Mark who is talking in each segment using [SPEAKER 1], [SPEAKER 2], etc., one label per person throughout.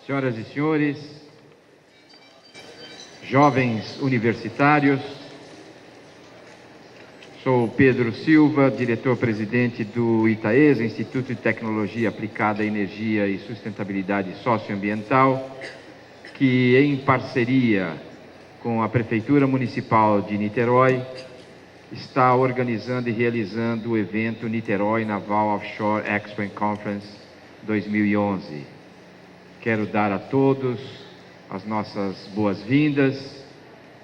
[SPEAKER 1] Senhoras e senhores, jovens universitários, sou Pedro Silva, diretor-presidente do ITAESA, Instituto de Tecnologia Aplicada à Energia e Sustentabilidade Socioambiental, que em parceria com a Prefeitura Municipal de Niterói está organizando e realizando o evento Niterói Naval Offshore Expo and Conference 2011. Quero dar a todos as nossas boas-vindas,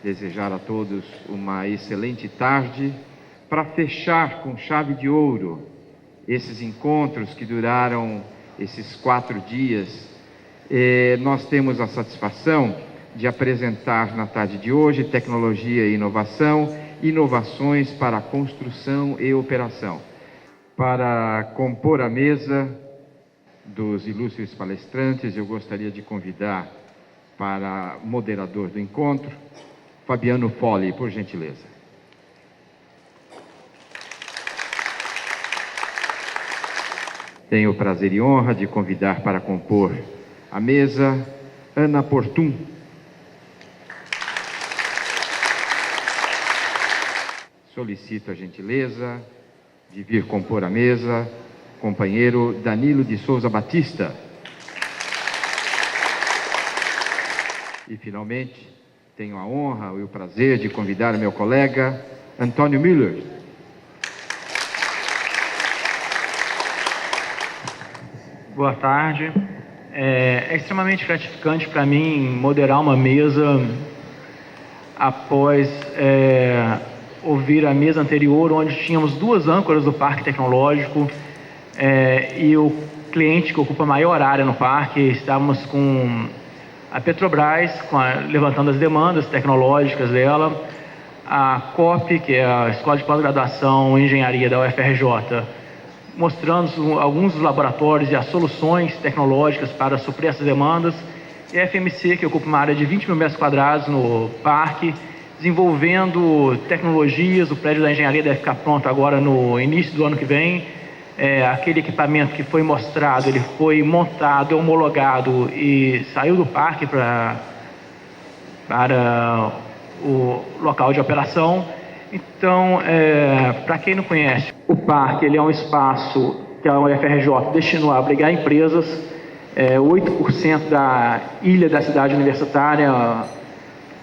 [SPEAKER 1] desejar a todos uma excelente tarde, para fechar com chave de ouro esses encontros que duraram esses 4 dias. Nós temos a satisfação de apresentar na tarde de hoje tecnologia e inovação, inovações para a construção e operação. Para compor a mesa dos ilustres palestrantes, eu gostaria de convidar para moderador do encontro, Fabiano Folli, por gentileza. Tenho o prazer e honra de convidar para compor a mesa Ana Portum. Solicito a gentileza de vir compor a mesa companheiro Danilo de Souza Batista. E, finalmente, tenho a honra e o prazer de convidar o meu colega Antônio Müller.
[SPEAKER 2] Boa tarde. É extremamente gratificante para mim moderar uma mesa após ouvir a mesa anterior, onde tínhamos 2 âncoras do Parque Tecnológico e o cliente que ocupa a maior área no parque. Estávamos com a Petrobras, levantando as demandas tecnológicas dela, a COP, que é a Escola de Pós-Graduação em Engenharia da UFRJ, mostrando alguns dos laboratórios e as soluções tecnológicas para suprir essas demandas, e a FMC, que ocupa uma área de 20 mil metros quadrados no parque, desenvolvendo tecnologias. O prédio da engenharia deve ficar pronto agora no início do ano que vem. Aquele equipamento que foi mostrado, ele foi montado, homologado e saiu do parque para o local de operação. Então, para quem não conhece, o parque ele é um espaço que a UFRJ destinou a abrigar empresas. 8% da ilha da cidade universitária,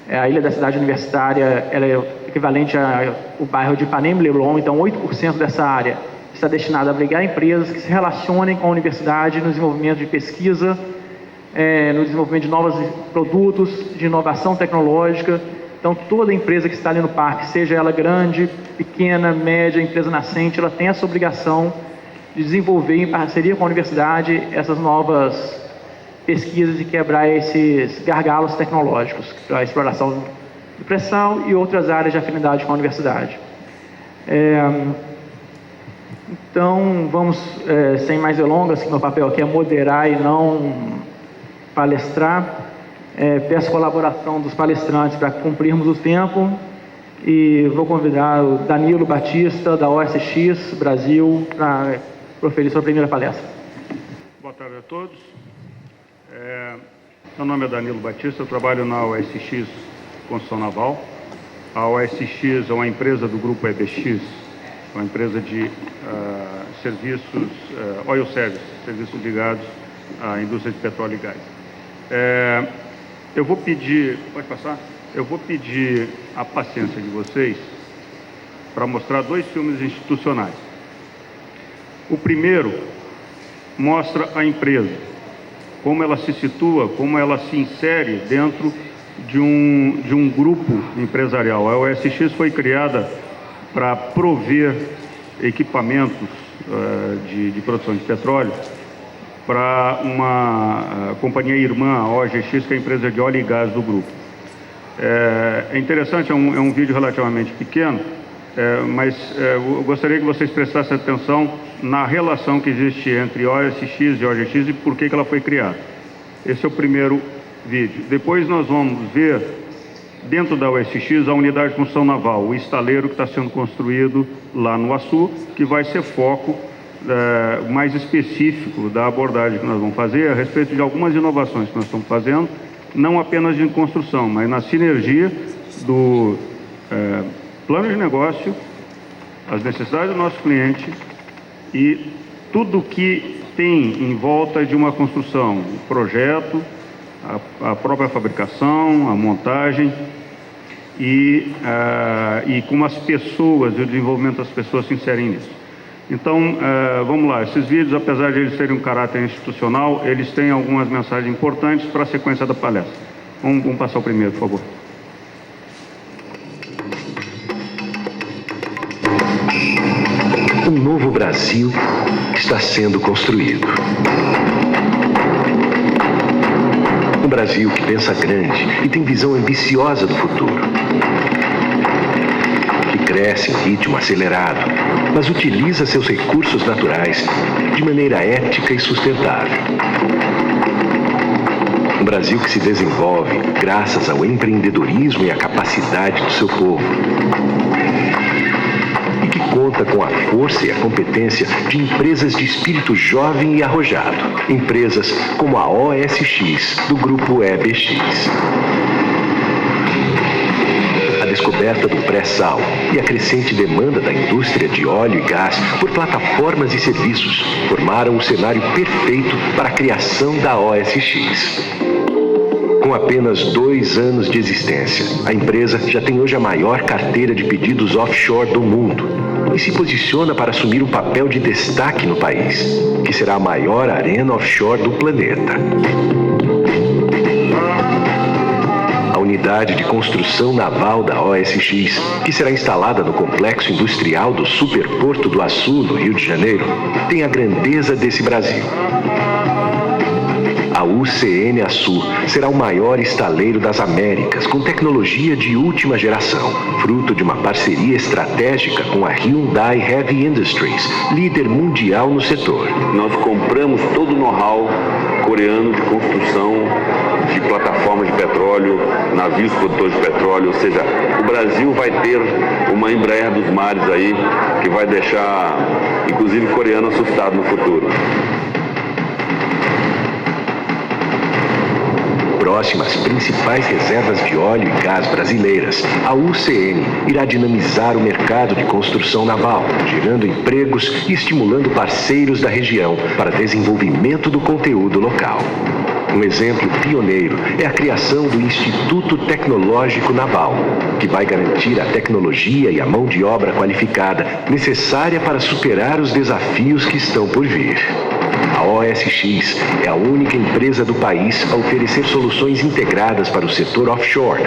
[SPEAKER 2] a ilha da cidade universitária, ela é equivalente ao bairro de Ipanema e Leblon. Então, 8% dessa área está destinado a abrigar empresas que se relacionem com a universidade no desenvolvimento de pesquisa, no desenvolvimento de novos produtos, de inovação tecnológica. Então, toda empresa que está ali no parque, seja ela grande, pequena, média, empresa nascente, ela tem essa obrigação de desenvolver em parceria com a universidade essas novas pesquisas e quebrar esses gargalos tecnológicos para a exploração de pressão e outras áreas de afinidade com a universidade. Então, vamos, sem mais delongas, que meu papel aqui é moderar e não palestrar. Peço colaboração dos palestrantes para cumprirmos o tempo e vou convidar o Danilo Batista, da OSX Brasil, para proferir sua primeira palestra.
[SPEAKER 3] Boa tarde a todos. Meu nome é Danilo Batista, eu trabalho na OSX Construção Naval. A OSX é uma empresa do grupo EBX, uma empresa de serviços, oil service, serviços ligados à indústria de petróleo e gás. Eu vou pedir, pode passar? Eu vou pedir a paciência de vocês para mostrar 2 filmes institucionais. O primeiro mostra a empresa, como ela se situa, como ela se insere dentro de um grupo empresarial. A OSX foi criada para prover equipamentos de produção de petróleo para uma companhia irmã, a OGX, que é a empresa de óleo e gás do grupo. É interessante, é um vídeo relativamente pequeno, mas eu gostaria que vocês prestassem atenção na relação que existe entre OSX e OGX e por que ela foi criada. Esse é o primeiro vídeo. Depois nós vamos ver, dentro da OSX, a unidade de construção naval, o estaleiro que está sendo construído lá no Açu, que vai ser foco mais específico da abordagem que nós vamos fazer a respeito de algumas inovações que nós estamos fazendo, não apenas de construção, mas na sinergia do plano de negócio, as necessidades do nosso cliente e tudo que tem em volta de uma construção, o projeto, a própria fabricação, a montagem e como as pessoas e o desenvolvimento das pessoas se inserem nisso. Então, vamos lá, esses vídeos, apesar de eles terem um caráter institucional, eles têm algumas mensagens importantes para a sequência da palestra. Vamos passar o primeiro, por favor.
[SPEAKER 4] Um novo Brasil está sendo construído. Um Brasil que pensa grande e tem visão ambiciosa do futuro. Que cresce em ritmo acelerado, mas utiliza seus recursos naturais de maneira ética e sustentável. Um Brasil que se desenvolve graças ao empreendedorismo e à capacidade do seu povo. E que conta com a força e a competência de empresas de espírito jovem e arrojado. Empresas como a OSX, do grupo EBX. A descoberta do pré-sal e a crescente demanda da indústria de óleo e gás por plataformas e serviços formaram o cenário perfeito para a criação da OSX. Com apenas 2 anos de existência, a empresa já tem hoje a maior carteira de pedidos offshore do mundo e se posiciona para assumir um papel de destaque no país, que será a maior arena offshore do planeta. A unidade de construção naval da OSX, que será instalada no complexo industrial do Superporto do Açu, no Rio de Janeiro, tem a grandeza desse Brasil. A UCN Açu será o maior estaleiro das Américas, com tecnologia de última geração, fruto de uma parceria estratégica com a Hyundai Heavy Industries, líder mundial no setor.
[SPEAKER 5] Nós compramos todo o know-how coreano de construção de plataformas de petróleo, navios produtores de petróleo, ou seja, o Brasil vai ter uma Embraer dos mares aí, que vai deixar, inclusive, o coreano assustado no futuro.
[SPEAKER 4] Próxima às principais reservas de óleo e gás brasileiras, a UCN irá dinamizar o mercado de construção naval, gerando empregos e estimulando parceiros da região para desenvolvimento do conteúdo local. Um exemplo pioneiro é a criação do Instituto Tecnológico Naval, que vai garantir a tecnologia e a mão de obra qualificada necessária para superar os desafios que estão por vir. A OSX é a única empresa do país a oferecer soluções integradas para o setor offshore.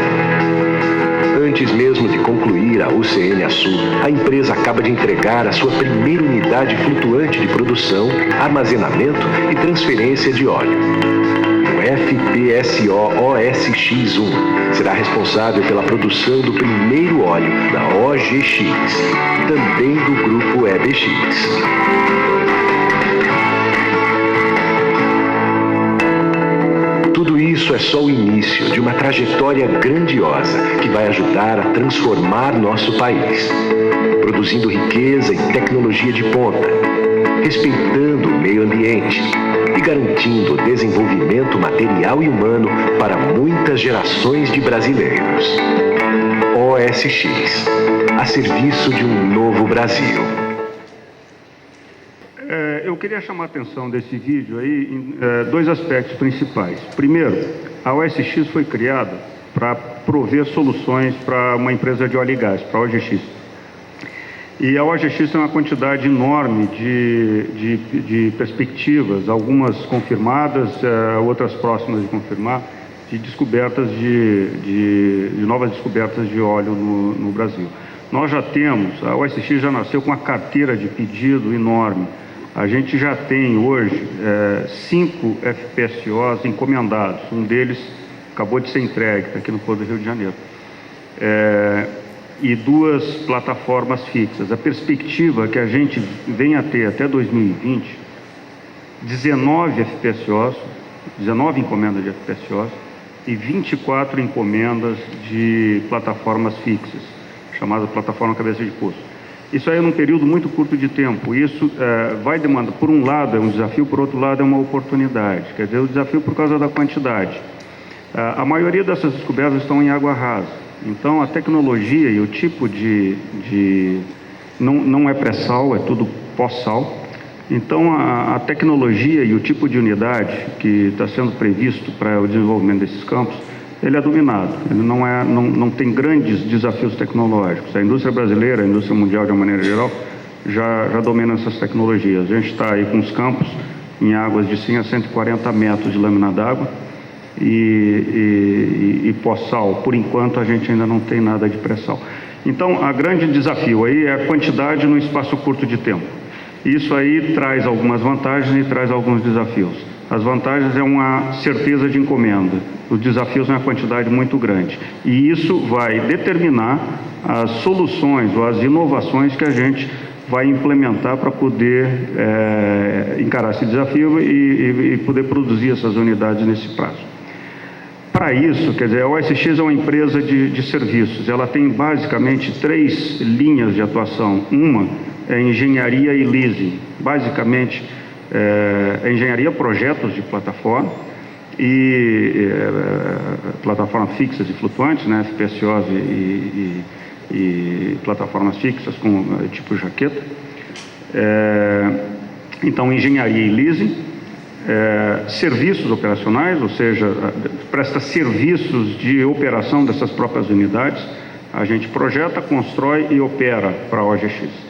[SPEAKER 4] Antes mesmo de concluir a UCN Açu, a empresa acaba de entregar a sua primeira unidade flutuante de produção, armazenamento e transferência de óleo. O FPSO OSX-1 será responsável pela produção do primeiro óleo da OGX, também do grupo EBX. Tudo isso é só o início de uma trajetória grandiosa que vai ajudar a transformar nosso país, produzindo riqueza e tecnologia de ponta, respeitando o meio ambiente e garantindo o desenvolvimento material e humano para muitas gerações de brasileiros. OSX, a serviço de um novo Brasil.
[SPEAKER 3] Eu queria chamar a atenção desse vídeo aí em 2 aspectos principais. Primeiro, a OSX foi criada para prover soluções para uma empresa de óleo e gás, para a OGX. E a OGX tem uma quantidade enorme de perspectivas, algumas confirmadas, outras próximas de confirmar, de descobertas de novas descobertas de óleo no Brasil. Nós já temos, a OSX já nasceu com uma carteira de pedido enorme, A gente já tem hoje 5 FPSOs encomendados, um deles acabou de ser entregue, está aqui no Porto do Rio de Janeiro, e 2 plataformas fixas. A perspectiva é que a gente venha a ter até 2020 19 FPSOs, 19 encomendas de FPSOs e 24 encomendas de plataformas fixas, chamada plataforma cabeça de poço. Isso aí é num período muito curto de tempo. Isso vai demandar, por um lado é um desafio, por outro lado é uma oportunidade. Quer dizer, o desafio por causa da quantidade. A maioria dessas descobertas estão em água rasa. Então a tecnologia e o tipo não é pré-sal, é tudo pós-sal. Então a tecnologia e o tipo de unidade que está sendo previsto para o desenvolvimento desses campos, ele é dominado, ele não tem grandes desafios tecnológicos. A indústria brasileira, a indústria mundial de uma maneira geral, já domina essas tecnologias. A gente está aí com os campos em águas de 100 a 140 metros de lâmina d'água e pós-sal. Por enquanto a gente ainda não tem nada de pré-sal. Então o grande desafio aí é a quantidade num espaço curto de tempo. Isso aí traz algumas vantagens e traz alguns desafios. As vantagens é uma certeza de encomenda, os desafios é uma quantidade muito grande. E isso vai determinar as soluções ou as inovações que a gente vai implementar para poder encarar esse desafio e poder produzir essas unidades nesse prazo. Para isso, quer dizer, a OSX é uma empresa de serviços, ela tem basicamente 3 linhas de atuação. Uma é engenharia e leasing, basicamente é engenharia projetos de plataforma e plataformas fixas e flutuantes, né, FPSOs e plataformas fixas com tipo jaqueta. Então, engenharia e leasing, serviços operacionais, ou seja, presta serviços de operação dessas próprias unidades. A gente projeta, constrói e opera para a OGX.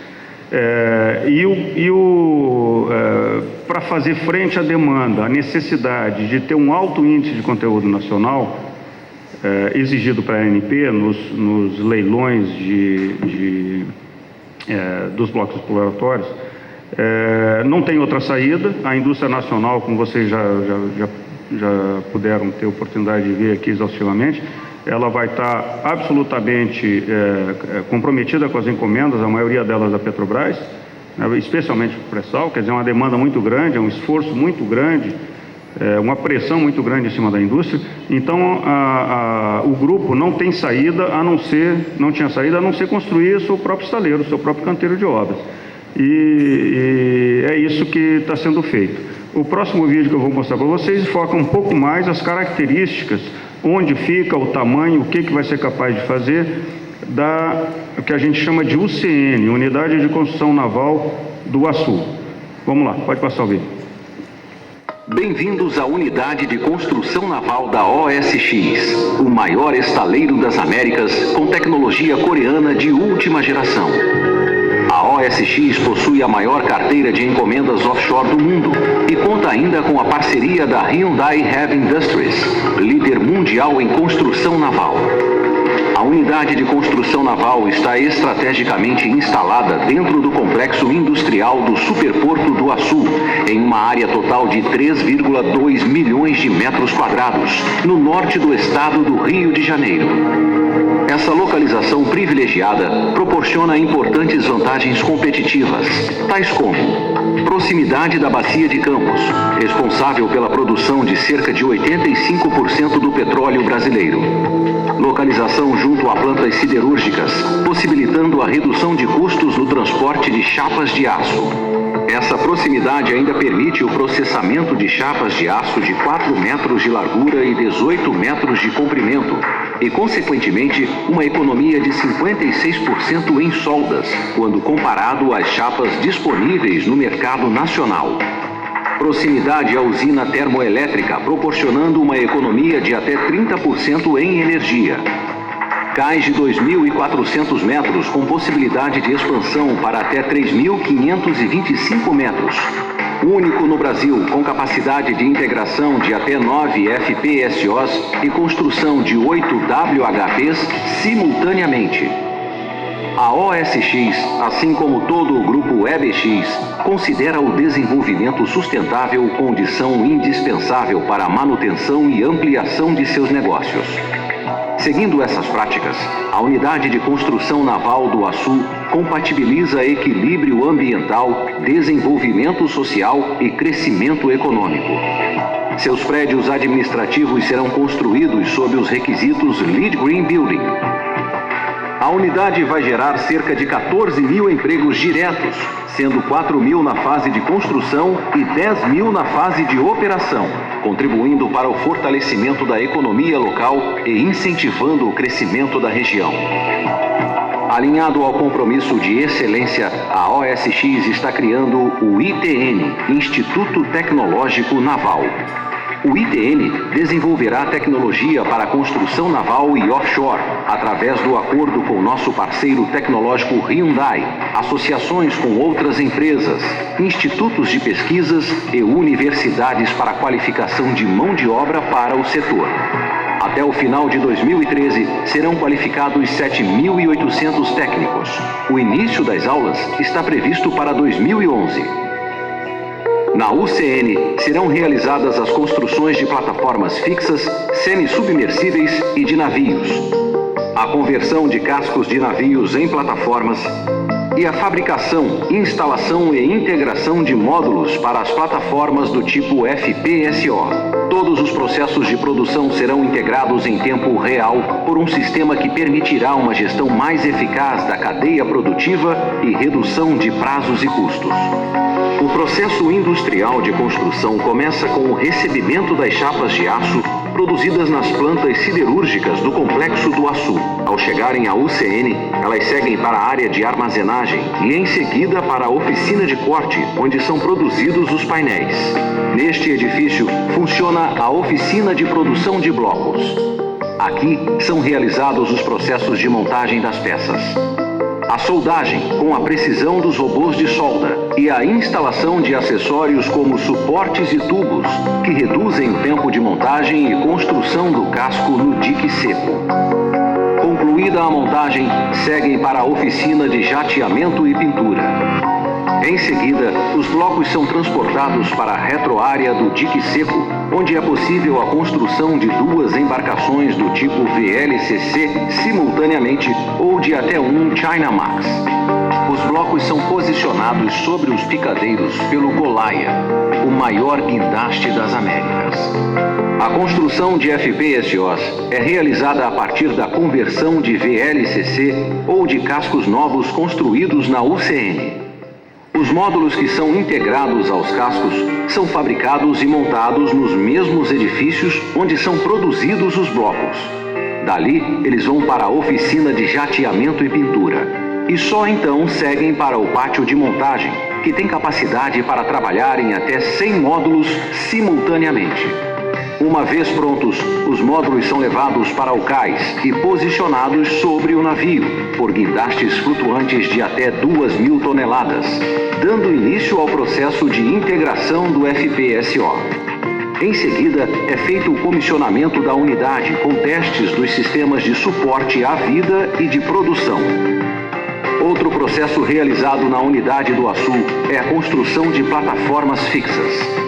[SPEAKER 3] Para fazer frente à demanda, a necessidade de ter um alto índice de conteúdo nacional exigido para a ANP nos leilões dos blocos exploratórios, não tem outra saída. A indústria nacional, como vocês já puderam ter oportunidade de ver aqui exaustivamente, ela vai estar absolutamente comprometida com as encomendas, a maioria delas da Petrobras, né, especialmente para o pré-sal. Quer dizer, é uma demanda muito grande, é um esforço muito grande, uma pressão muito grande em cima da indústria. Então, o grupo não tinha saída a não ser construir o seu próprio estaleiro, o seu próprio canteiro de obras. E é isso que está sendo feito. O próximo vídeo que eu vou mostrar para vocês foca um pouco mais as características, onde fica o tamanho, o que vai ser capaz de fazer o que a gente chama de UCN, Unidade de Construção Naval do Açu. Vamos lá, pode passar o vídeo.
[SPEAKER 4] Bem-vindos à Unidade de Construção Naval da OSX, o maior estaleiro das Américas com tecnologia coreana de última geração. A OSX possui a maior carteira de encomendas offshore do mundo e conta ainda com a parceria da Hyundai Heavy Industries, líder mundial em construção naval. A unidade de construção naval está estrategicamente instalada dentro do complexo industrial do Superporto do Açu, em uma área total de 3,2 milhões de metros quadrados, no norte do estado do Rio de Janeiro. Essa localização privilegiada proporciona importantes vantagens competitivas, tais como proximidade da Bacia de Campos, responsável pela produção de cerca de 85% do petróleo brasileiro. Localização junto a plantas siderúrgicas, possibilitando a redução de custos no transporte de chapas de aço. Essa proximidade ainda permite o processamento de chapas de aço de 4 metros de largura e 18 metros de comprimento e, consequentemente, uma economia de 56% em soldas, quando comparado às chapas disponíveis no mercado nacional. Proximidade à usina termoelétrica, proporcionando uma economia de até 30% em energia. Cais de 2.400 metros, com possibilidade de expansão para até 3.525 metros. Único no Brasil, com capacidade de integração de até 9 FPSOs e construção de 8 WHPs simultaneamente. A OSX, assim como todo o grupo EBX, considera o desenvolvimento sustentável condição indispensável para a manutenção e ampliação de seus negócios. Seguindo essas práticas, a Unidade de Construção Naval do Açu compatibiliza equilíbrio ambiental, desenvolvimento social e crescimento econômico. Seus prédios administrativos serão construídos sob os requisitos LEED Green Building. A unidade vai gerar cerca de 14 mil empregos diretos, sendo 4 mil na fase de construção e 10 mil na fase de operação, contribuindo para o fortalecimento da economia local e incentivando o crescimento da região. Alinhado ao compromisso de excelência, a OSX está criando o ITN, Instituto Tecnológico Naval. O ITN desenvolverá tecnologia para a construção naval e offshore, através do acordo com nosso parceiro tecnológico Hyundai, associações com outras empresas, institutos de pesquisas e universidades para a qualificação de mão de obra para o setor. Até o final de 2013, serão qualificados 7.800 técnicos. O início das aulas está previsto para 2011. Na UCN, serão realizadas as construções de plataformas fixas, semi-submersíveis e de navios, a conversão de cascos de navios em plataformas e a fabricação, instalação e integração de módulos para as plataformas do tipo FPSO. Todos os processos de produção serão integrados em tempo real por um sistema que permitirá uma gestão mais eficaz da cadeia produtiva e redução de prazos e custos. O processo industrial de construção começa com o recebimento das chapas de aço produzidas nas plantas siderúrgicas do Complexo do Açu. Ao chegarem à UCN, elas seguem para a área de armazenagem e em seguida para a oficina de corte, onde são produzidos os painéis. Neste edifício, funciona a oficina de produção de blocos. Aqui são realizados os processos de montagem das peças. A soldagem, com a precisão dos robôs de solda, e a instalação de acessórios como suportes e tubos, que reduzem o tempo de montagem e construção do casco no dique seco. Concluída a montagem, seguem para a oficina de jateamento e pintura. Em seguida, os blocos são transportados para a retroárea do dique seco, onde é possível a construção de 2 embarcações do tipo VLCC simultaneamente ou de até um China Max. Os blocos são posicionados sobre os picadeiros pelo Goliath, o maior guindaste das Américas. A construção de FPSOs é realizada a partir da conversão de VLCC ou de cascos novos construídos na UCN. Os módulos que são integrados aos cascos são fabricados e montados nos mesmos edifícios onde são produzidos os blocos. Dali, eles vão para a oficina de jateamento e pintura. E só então seguem para o pátio de montagem, que tem capacidade para trabalhar em até 100 módulos simultaneamente. Uma vez prontos, os módulos são levados para o cais e posicionados sobre o navio, por guindastes flutuantes de até 2.000 toneladas, dando início ao processo de integração do FPSO. Em seguida, é feito o comissionamento da unidade com testes dos sistemas de suporte à vida e de produção. Outro processo realizado na unidade do Açu é a construção de plataformas fixas.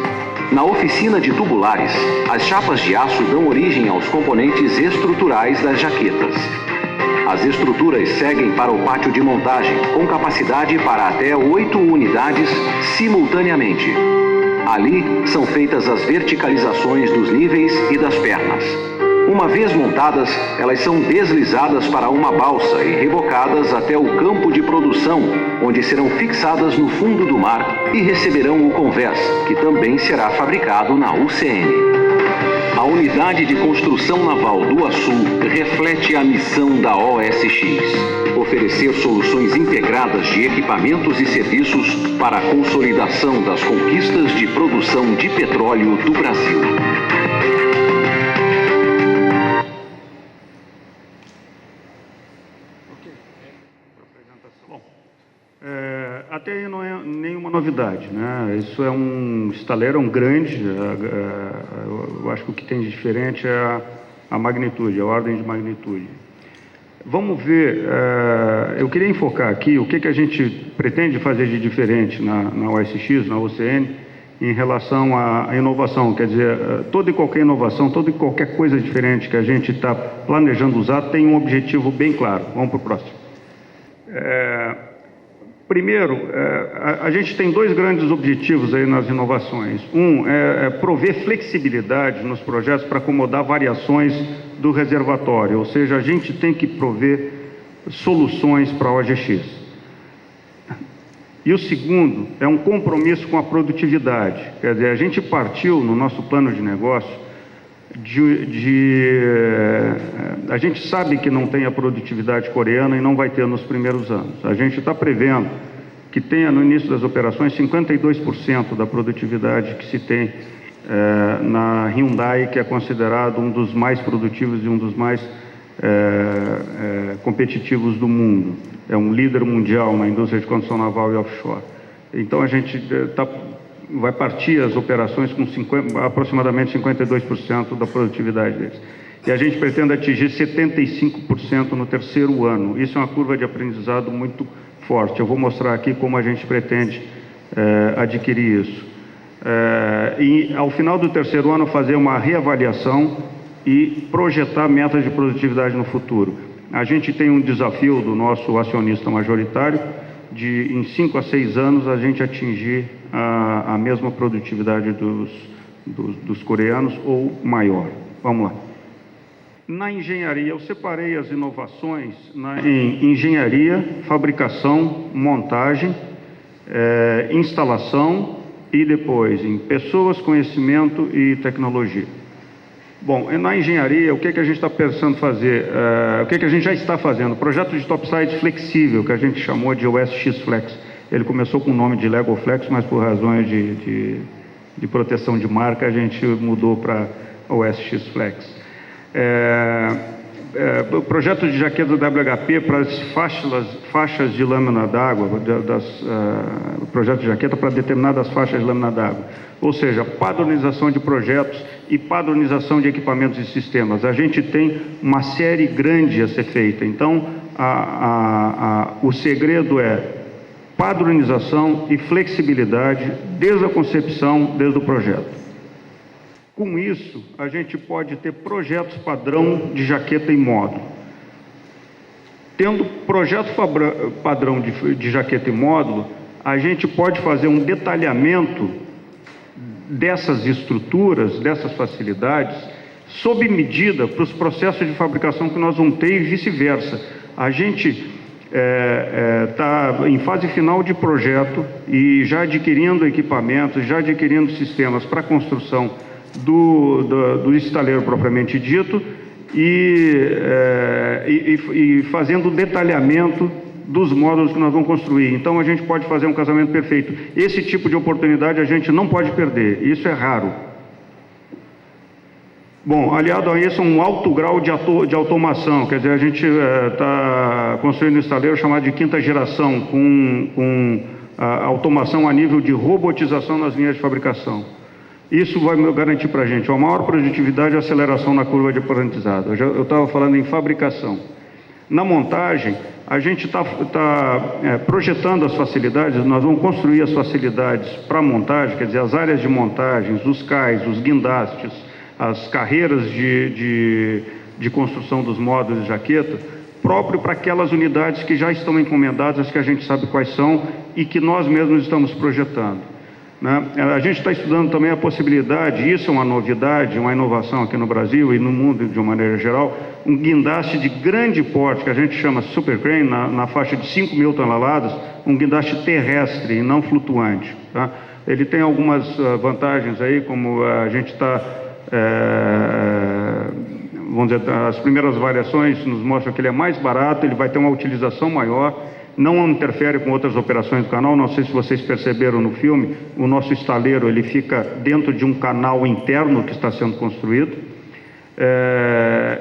[SPEAKER 4] Na oficina de tubulares, as chapas de aço dão origem aos componentes estruturais das jaquetas. As estruturas seguem para o pátio de montagem, com capacidade para até 8 unidades simultaneamente. Ali são feitas as verticalizações dos níveis e das pernas. Uma vez montadas, elas são deslizadas para uma balsa e rebocadas até o campo de produção, onde serão fixadas no fundo do mar e receberão o convés, que também será fabricado na UCN. A Unidade de Construção Naval do Açu reflete a missão da OSX: oferecer soluções integradas de equipamentos e serviços para a consolidação das conquistas de produção de petróleo do Brasil.
[SPEAKER 3] Até aí não é nenhuma novidade, né? Isso é um estaleiro grande, eu acho que o que tem de diferente é a magnitude, a ordem de magnitude. Vamos ver, eu queria enfocar aqui o que a gente pretende fazer de diferente na OSX, na UCN, em relação à inovação. Quer dizer, toda e qualquer inovação, toda e qualquer coisa diferente que a gente está planejando usar tem um objetivo bem claro. Vamos para o próximo. Primeiro, a gente tem dois grandes objetivos aí nas inovações. Um é prover flexibilidade nos projetos para acomodar variações do reservatório, ou seja, a gente tem que prover soluções para a OGX. E o segundo é um compromisso com a produtividade. Quer dizer, a gente partiu no nosso plano de negócio a gente sabe que não tem a produtividade coreana e não vai ter nos primeiros anos. A gente está prevendo que tenha no início das operações 52% da produtividade que se tem na Hyundai, que é considerado um dos mais produtivos e um dos mais competitivos do mundo. É um líder mundial na indústria de construção naval e offshore. Então a gente vai partir as operações com aproximadamente 52% da produtividade deles. E a gente pretende atingir 75% no terceiro ano. Isso é uma curva de aprendizado muito forte. Eu vou mostrar aqui como a gente pretende adquirir isso. E ao final do terceiro ano fazer uma reavaliação e projetar metas de produtividade no futuro. A gente tem um desafio do nosso acionista majoritário de, em 5 a 6 anos, a gente atingir a mesma produtividade dos coreanos ou maior. Vamos lá. Na engenharia, eu separei as inovações em engenharia, fabricação, montagem, instalação e depois em pessoas, conhecimento e tecnologia. Bom, na engenharia, o que a gente está pensando fazer? O que a gente já está fazendo? Projeto de topside flexível, que a gente chamou de OSX Flex. Ele começou com o nome de Lego Flex, mas por razões de proteção de marca, a gente mudou para OSX Flex. Projeto de jaqueta WHP para as faixas de lâmina d'água, projeto de jaqueta para determinadas faixas de lâmina d'água. Ou seja, padronização de projetos e padronização de equipamentos e sistemas. A gente tem uma série grande a ser feita. Então, o segredo é padronização e flexibilidade desde a concepção, desde o projeto. Com isso, a gente pode ter projetos padrão de jaqueta e módulo. Tendo projeto padrão de jaqueta e módulo, a gente pode fazer um detalhamento dessas estruturas, dessas facilidades, sob medida para os processos de fabricação que nós vamos ter e vice-versa. A gente está em fase final de projeto e já adquirindo equipamentos, já adquirindo sistemas para construção do estaleiro propriamente dito e fazendo o detalhamento dos módulos que nós vamos construir. Então a gente pode fazer um casamento perfeito. Esse tipo de oportunidade a gente não pode perder, isso é raro. Bom, aliado a isso, um alto grau de automação, quer dizer, a gente está construindo um estaleiro chamado de quinta geração, com automação a nível de robotização nas linhas de fabricação. Isso vai garantir para a gente uma maior produtividade e aceleração na curva de aprendizado. Eu estava falando em fabricação. Na montagem, a gente está projetando as facilidades, nós vamos construir as facilidades para montagem, quer dizer, as áreas de montagens, os cais, os guindastes, as carreiras de construção dos módulos de jaqueta, próprio para aquelas unidades que já estão encomendadas, que a gente sabe quais são e que nós mesmos estamos projetando. A gente está estudando também a possibilidade, isso é uma novidade, uma inovação aqui no Brasil e no mundo de uma maneira geral, um guindaste de grande porte, que a gente chama super crane, na faixa de 5.000 toneladas, um guindaste terrestre e não flutuante. Tá? Ele tem algumas vantagens aí, como a gente está, vamos dizer, as primeiras variações nos mostram que ele é mais barato, ele vai ter uma utilização maior, não interfere com outras operações do canal. Não sei se vocês perceberam no filme, o nosso estaleiro ele fica dentro de um canal interno que está sendo construído.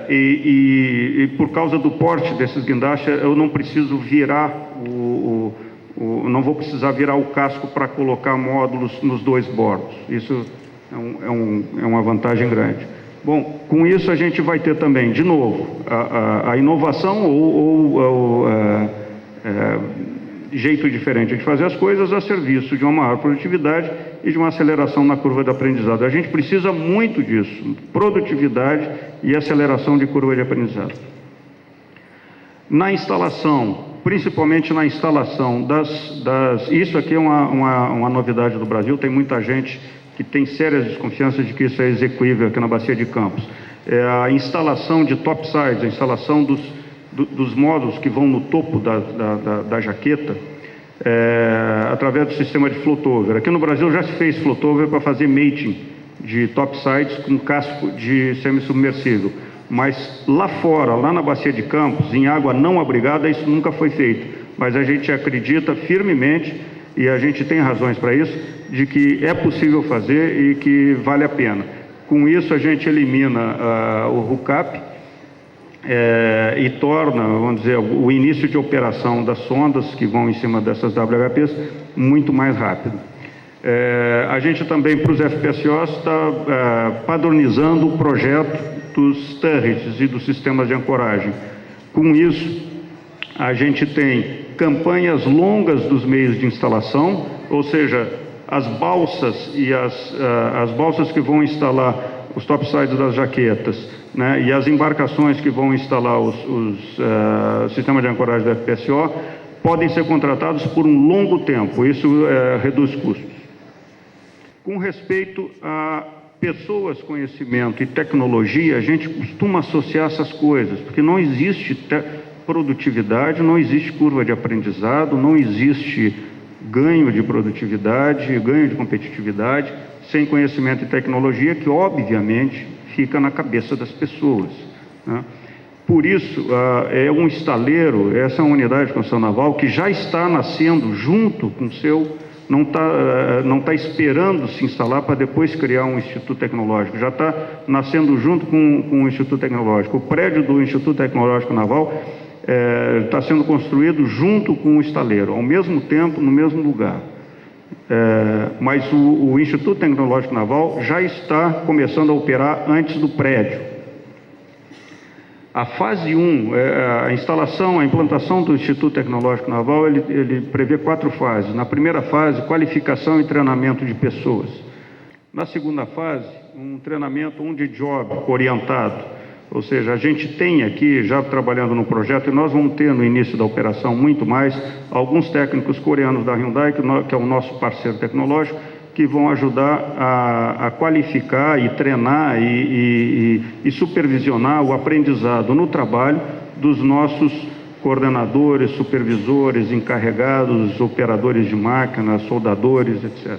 [SPEAKER 3] E por causa do porte desses guindastes, eu não preciso virar não vou precisar virar o casco para colocar módulos nos dois bordos. Isso é uma vantagem grande. Bom, com isso a gente vai ter também, de novo, a inovação ou jeito diferente de fazer as coisas a serviço de uma maior produtividade e de uma aceleração na curva de aprendizado. A gente precisa muito disso, produtividade e aceleração de curva de aprendizado. Na instalação, principalmente na instalação isso aqui é uma novidade do Brasil, tem muita gente que tem sérias desconfianças de que isso é execuível aqui na Bacia de Campos. É a instalação de topsides, a instalação dos módulos que vão no topo da jaqueta, através do sistema de floatover. Aqui no Brasil já se fez floatover para fazer mating de topsides com casco de semi-submersível. Mas lá fora, lá na Bacia de Campos, em água não abrigada, isso nunca foi feito. Mas a gente acredita firmemente, e a gente tem razões para isso, de que é possível fazer e que vale a pena. Com isso, a gente elimina o hookup e torna, vamos dizer, o início de operação das sondas que vão em cima dessas WHPs muito mais rápido. A gente também, para os FPSOs, está padronizando o projeto dos turrets e dos sistemas de ancoragem. Com isso, a gente tem campanhas longas dos meios de instalação, ou seja, as balsas e as balsas que vão instalar os topsides das jaquetas, né, e as embarcações que vão instalar os sistemas de ancoragem da FPSO podem ser contratados por um longo tempo. Isso reduz custos. Com respeito a pessoas, conhecimento e tecnologia, a gente costuma associar essas coisas, porque não existe produtividade, não existe curva de aprendizado, não existe ganho de produtividade, ganho de competitividade, sem conhecimento e tecnologia, que obviamente fica na cabeça das pessoas, né? Por isso, é um estaleiro, essa é uma unidade de construção naval que já está nascendo junto com o seu... não está esperando se instalar para depois criar um instituto tecnológico, já está nascendo junto com o Instituto Tecnológico. O prédio do Instituto Tecnológico Naval está sendo construído junto com o estaleiro, ao mesmo tempo, no mesmo lugar. Mas o Instituto Tecnológico Naval já está começando a operar antes do prédio. A fase 1, a instalação, a implantação do Instituto Tecnológico Naval, ele prevê 4 fases. Na primeira fase, qualificação e treinamento de pessoas. Na segunda fase, um treinamento on-the-job orientado. Ou seja, a gente tem aqui, já trabalhando no projeto, e nós vamos ter no início da operação muito mais, alguns técnicos coreanos da Hyundai, que é o nosso parceiro tecnológico, que vão ajudar a qualificar e treinar e supervisionar o aprendizado no trabalho dos nossos coordenadores, supervisores, encarregados, operadores de máquinas, soldadores, etc.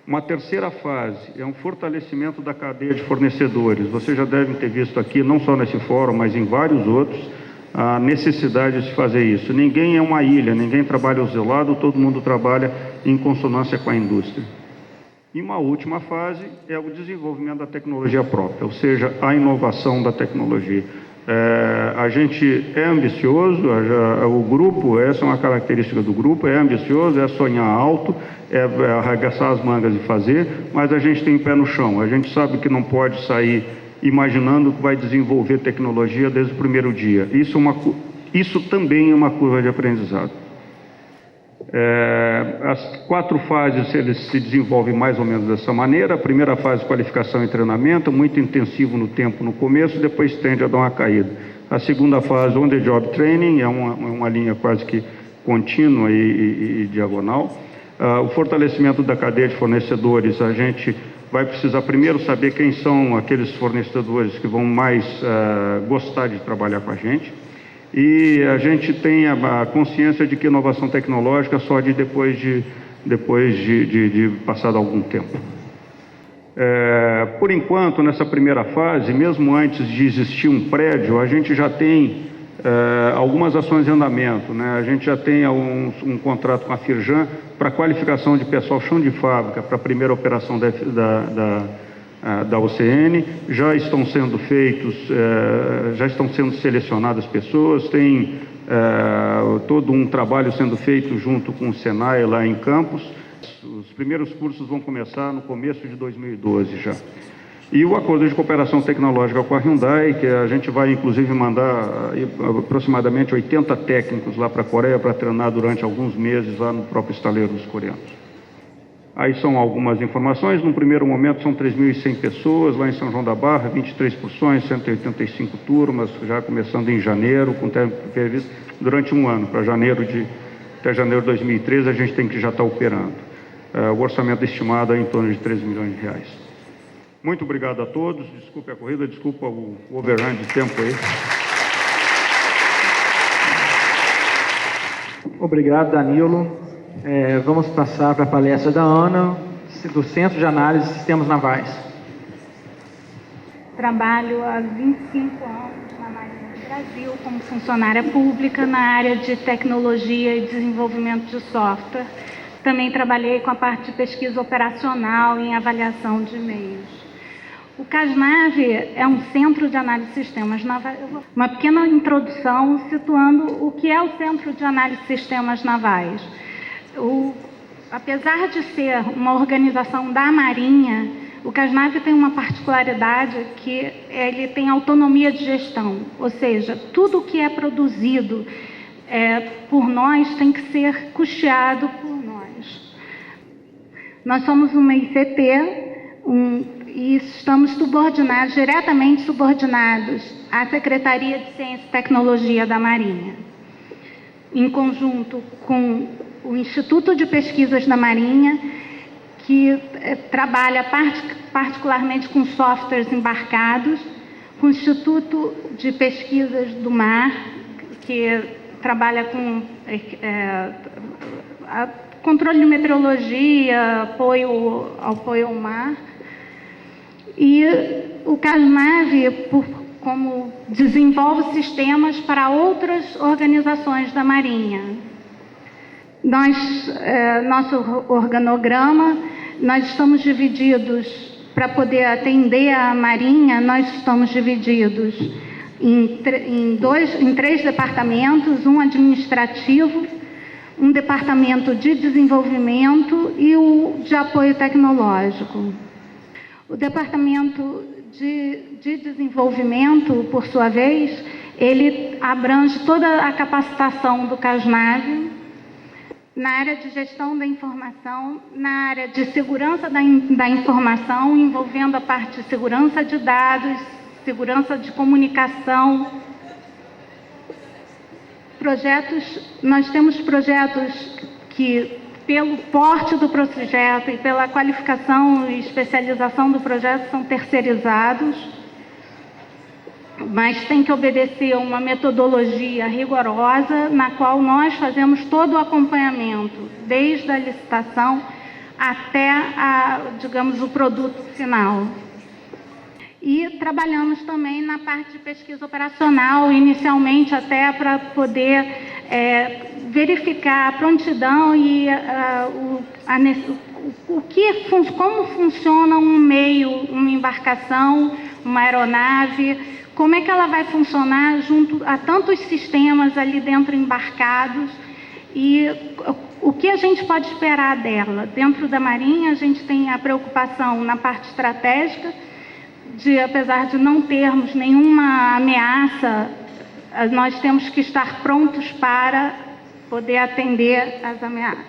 [SPEAKER 3] Uma terceira fase é um fortalecimento da cadeia de fornecedores. Vocês já devem ter visto aqui, não só nesse fórum, mas em vários outros, a necessidade de se fazer isso. Ninguém é uma ilha, ninguém trabalha isolado, todo mundo trabalha em consonância com a indústria. E uma última fase é o desenvolvimento da tecnologia própria, ou seja, a inovação da tecnologia. A gente é ambicioso, o grupo, essa é uma característica do grupo, é ambicioso, é sonhar alto, é arregaçar as mangas e fazer, mas a gente tem pé no chão, a gente sabe que não pode sair imaginando que vai desenvolver tecnologia desde o primeiro dia. Isso também é uma curva de aprendizado. As 4 fases eles se desenvolvem mais ou menos dessa maneira. A primeira fase, qualificação e treinamento, muito intensivo no tempo no começo, depois tende a dar uma caída. A segunda fase, on-the-job training, é uma linha quase que contínua e diagonal. O fortalecimento da cadeia de fornecedores, a gente vai precisar primeiro saber quem são aqueles fornecedores que vão mais gostar de trabalhar com a gente. E a gente tem a consciência de que inovação tecnológica só depois de passado algum tempo. Por enquanto, nessa primeira fase, mesmo antes de existir um prédio, a gente já tem algumas ações em andamento, né? A gente já tem um contrato com a Firjan para qualificação de pessoal chão de fábrica para a primeira operação da OCN, já estão sendo feitos, já estão sendo selecionadas pessoas, tem todo um trabalho sendo feito junto com o Senai lá em Campos. Os primeiros cursos vão começar no começo de 2012 já. E o acordo de cooperação tecnológica com a Hyundai, que a gente vai inclusive mandar aproximadamente 80 técnicos lá para a Coreia para treinar durante alguns meses lá no próprio estaleiro dos coreanos. Aí são algumas informações. No primeiro momento são 3.100 pessoas lá em São João da Barra, 23 porções, 185 turmas, já começando em janeiro, com tempo previsto durante um ano. Até janeiro de 2013 a gente tem que já estar operando. O orçamento estimado é em torno de 13 milhões de reais. Muito obrigado a todos. Desculpe a corrida, desculpa o overrun de tempo aí.
[SPEAKER 2] Obrigado, Danilo. Vamos passar para a palestra da Ana, do Centro de Análise de Sistemas Navais.
[SPEAKER 6] Trabalho há 25 anos na Marinha do Brasil como funcionária pública na área de tecnologia e desenvolvimento de software. Também trabalhei com a parte de pesquisa operacional e em avaliação de e-mails. O CASNAV é um centro de análise de sistemas navais. Uma pequena introdução situando o que é o Centro de Análise de Sistemas Navais. Apesar de ser uma organização da Marinha, o CASNAV tem uma particularidade que ele tem autonomia de gestão, ou seja, tudo o que é produzido por nós tem que ser custeado por nós. Nós somos uma ICT e estamos diretamente subordinados à Secretaria de Ciência e Tecnologia da Marinha, em conjunto com o Instituto de Pesquisas da Marinha, que trabalha particularmente com softwares embarcados, com o Instituto de Pesquisas do Mar, que trabalha com controle de meteorologia, apoio ao mar, e o CASNAV, como desenvolve sistemas para outras organizações da Marinha. Nosso organograma, nós estamos divididos, para poder atender a Marinha, nós estamos divididos em 3 departamentos, um administrativo, um departamento de desenvolvimento e o de apoio tecnológico. O departamento de desenvolvimento, por sua vez, ele abrange toda a capacitação do CASNAV, na área de gestão da informação, na área de segurança da informação, envolvendo a parte de segurança de dados, segurança de comunicação. Nós temos projetos que, pelo porte do projeto e pela qualificação e especialização do projeto, são terceirizados, mas tem que obedecer a uma metodologia rigorosa, na qual nós fazemos todo o acompanhamento, desde a licitação até, o produto final. E trabalhamos também na parte de pesquisa operacional, inicialmente até para poder verificar a prontidão e como funciona um meio, uma embarcação, uma aeronave, como é que ela vai funcionar junto a tantos sistemas ali dentro embarcados e o que a gente pode esperar dela. Dentro da Marinha, a gente tem a preocupação na parte estratégica, apesar de não termos nenhuma ameaça, nós temos que estar prontos para poder atender às ameaças.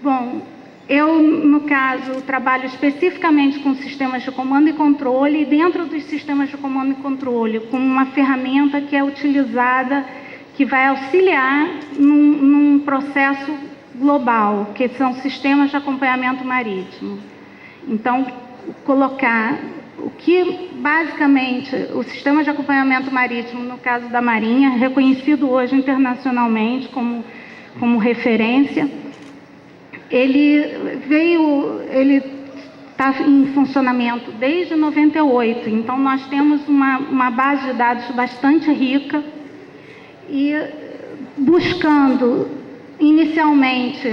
[SPEAKER 6] Bom, eu, no caso, trabalho especificamente com sistemas de comando e controle, e dentro dos sistemas de comando e controle, com uma ferramenta que é utilizada, que vai auxiliar num processo global, que são sistemas de acompanhamento marítimo. Então, colocar o que, basicamente, o sistema de acompanhamento marítimo, no caso da Marinha, reconhecido hoje internacionalmente como referência, ele está em funcionamento desde 98, então nós temos uma base de dados bastante rica e buscando, inicialmente,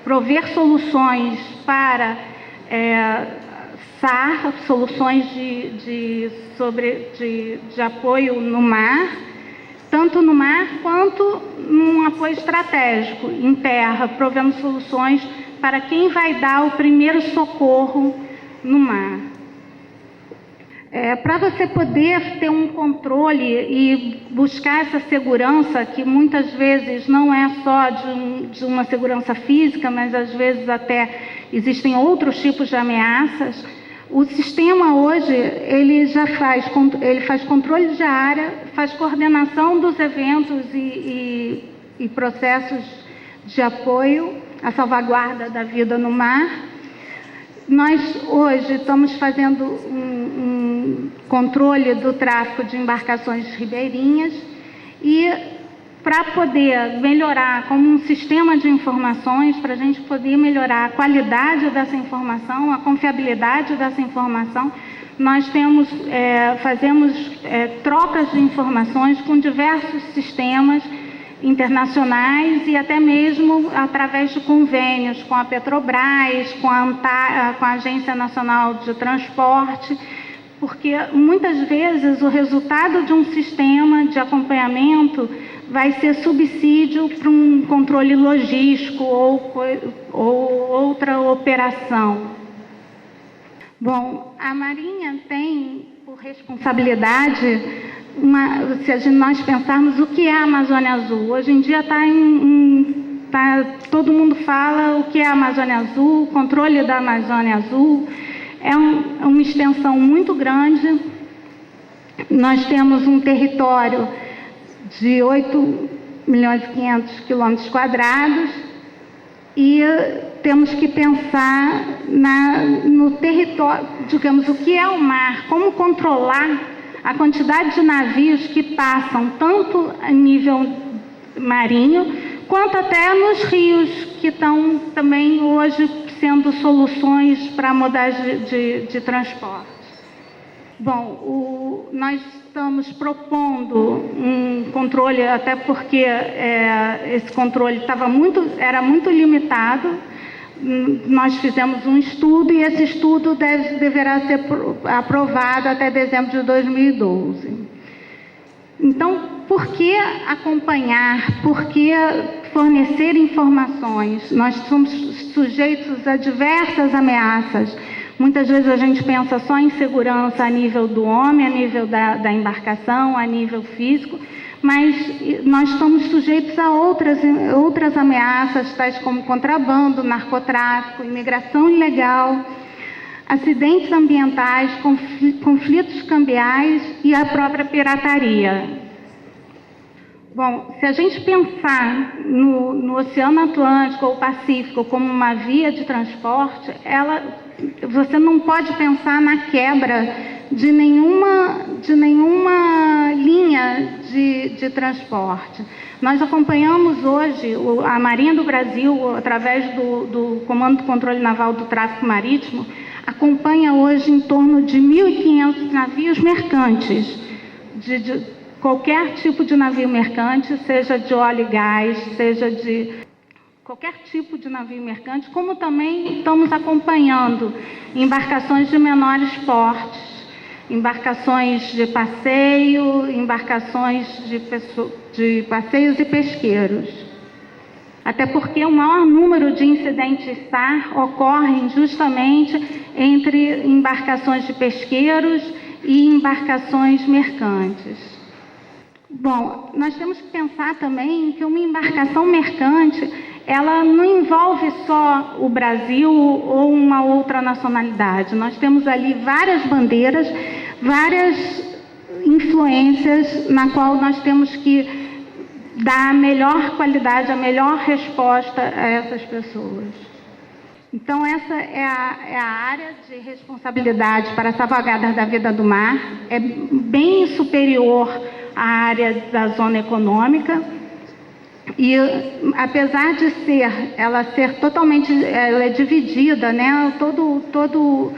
[SPEAKER 6] prover soluções para SAR, soluções de apoio no mar, tanto no mar quanto num apoio estratégico em terra, provendo soluções para quem vai dar o primeiro socorro no mar. Para você poder ter um controle e buscar essa segurança, que muitas vezes não é só de uma segurança física, mas às vezes até existem outros tipos de ameaças, o sistema hoje ele faz controle de área, faz coordenação dos eventos e processos de apoio à salvaguarda da vida no mar. Nós hoje estamos fazendo um controle do tráfego de embarcações ribeirinhas e para poder melhorar como um sistema de informações, para a gente poder melhorar a qualidade dessa informação, a confiabilidade dessa informação, nós fazemos trocas de informações com diversos sistemas internacionais e até mesmo através de convênios com a Petrobras, com a Agência Nacional de Transporte, porque muitas vezes o resultado de um sistema de acompanhamento vai ser subsídio para um controle logístico ou outra operação. Bom, a Marinha tem por responsabilidade, se nós pensarmos o que é a Amazônia Azul. Hoje em dia todo mundo fala o que é a Amazônia Azul, o controle da Amazônia Azul. É uma extensão muito grande. Nós temos um território de 8.500.000 quilômetros quadrados e temos que pensar no território, digamos, o que é o mar, como controlar a quantidade de navios que passam tanto a nível marinho, quanto até nos rios, que estão também hoje sendo soluções para modalidade de transporte. Bom, nós estamos propondo um controle, até porque esse controle era muito limitado. Nós fizemos um estudo e esse estudo deverá ser aprovado até dezembro de 2012. Então, por que acompanhar? Por que fornecer informações? Nós somos sujeitos a diversas ameaças. Muitas vezes a gente pensa só em segurança a nível do homem, a nível da embarcação, a nível físico, mas nós estamos sujeitos a outras ameaças, tais como contrabando, narcotráfico, imigração ilegal, acidentes ambientais, conflitos cambiais e a própria pirataria. Bom, se a gente pensar no Oceano Atlântico ou Pacífico como uma via de transporte, você não pode pensar na quebra de nenhuma linha de transporte. Nós acompanhamos hoje a Marinha do Brasil, através do Comando do Controle Naval do Tráfico Marítimo, acompanha hoje em torno de 1.500 navios mercantes, de qualquer tipo de navio mercante, seja de óleo e gás, seja de qualquer tipo de navio mercante, como também estamos acompanhando embarcações de menores portes, embarcações de passeio, embarcações de passeios e pesqueiros. Até porque o maior número de incidentes SAR ocorrem justamente entre embarcações de pesqueiros e embarcações mercantes. Bom, nós temos que pensar também que uma embarcação mercante, ela não envolve só o Brasil ou uma outra nacionalidade. Nós temos ali várias bandeiras, várias influências na qual nós temos que dar a melhor qualidade, a melhor resposta a essas pessoas. Então, essa é a área de responsabilidade para a salvaguarda da vida do mar. É bem superior à área da zona econômica. E, apesar de ela é dividida, né? Todo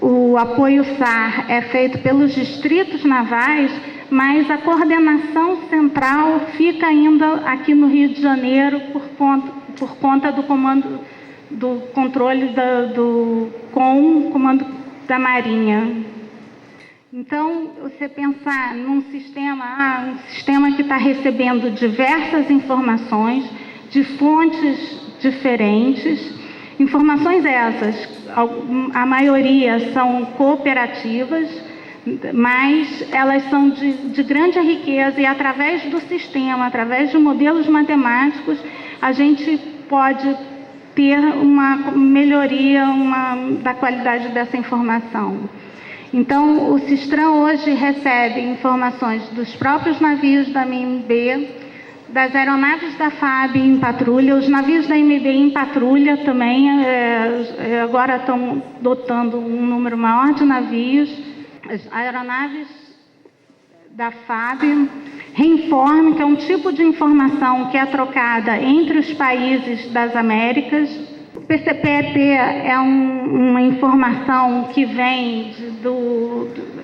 [SPEAKER 6] o apoio SAR é feito pelos distritos navais, mas a coordenação central fica ainda aqui no Rio de Janeiro por conta do comando do controle com o comando da Marinha. Então, você pensar num sistema, um sistema que está recebendo diversas informações de fontes diferentes Informações essas, a maioria são cooperativas, mas elas são de grande riqueza e através do sistema, através de modelos matemáticos, a gente pode ter uma melhoria da qualidade dessa informação. Então, o Sistram hoje recebe informações dos próprios navios da MB, das aeronaves da FAB em patrulha, os navios da MB em patrulha também, agora estão dotando um número maior de navios, as aeronaves da FAB, Reinform, que é um tipo de informação que é trocada entre os países das Américas. O PCPEP é uma informação que vem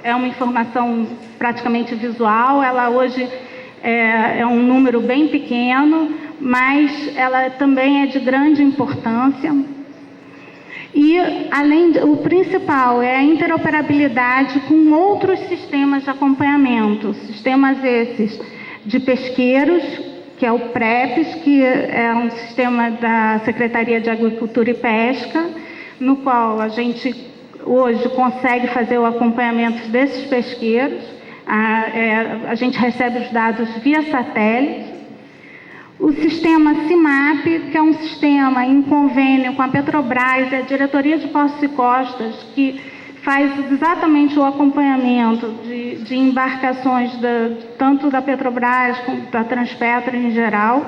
[SPEAKER 6] é uma informação praticamente visual, ela hoje é um número bem pequeno, mas ela também é de grande importância. E, o principal é a interoperabilidade com outros sistemas de acompanhamento, sistemas esses de pesqueiros, que é o PREPES, que é um sistema da Secretaria de Agricultura e Pesca, no qual a gente hoje consegue fazer o acompanhamento desses pesqueiros. A gente recebe os dados via satélite. O sistema CIMAP, que é um sistema em convênio com a Petrobras e a Diretoria de Portos e Costas, que faz exatamente o acompanhamento de embarcações tanto da Petrobras como da Transpetro em geral.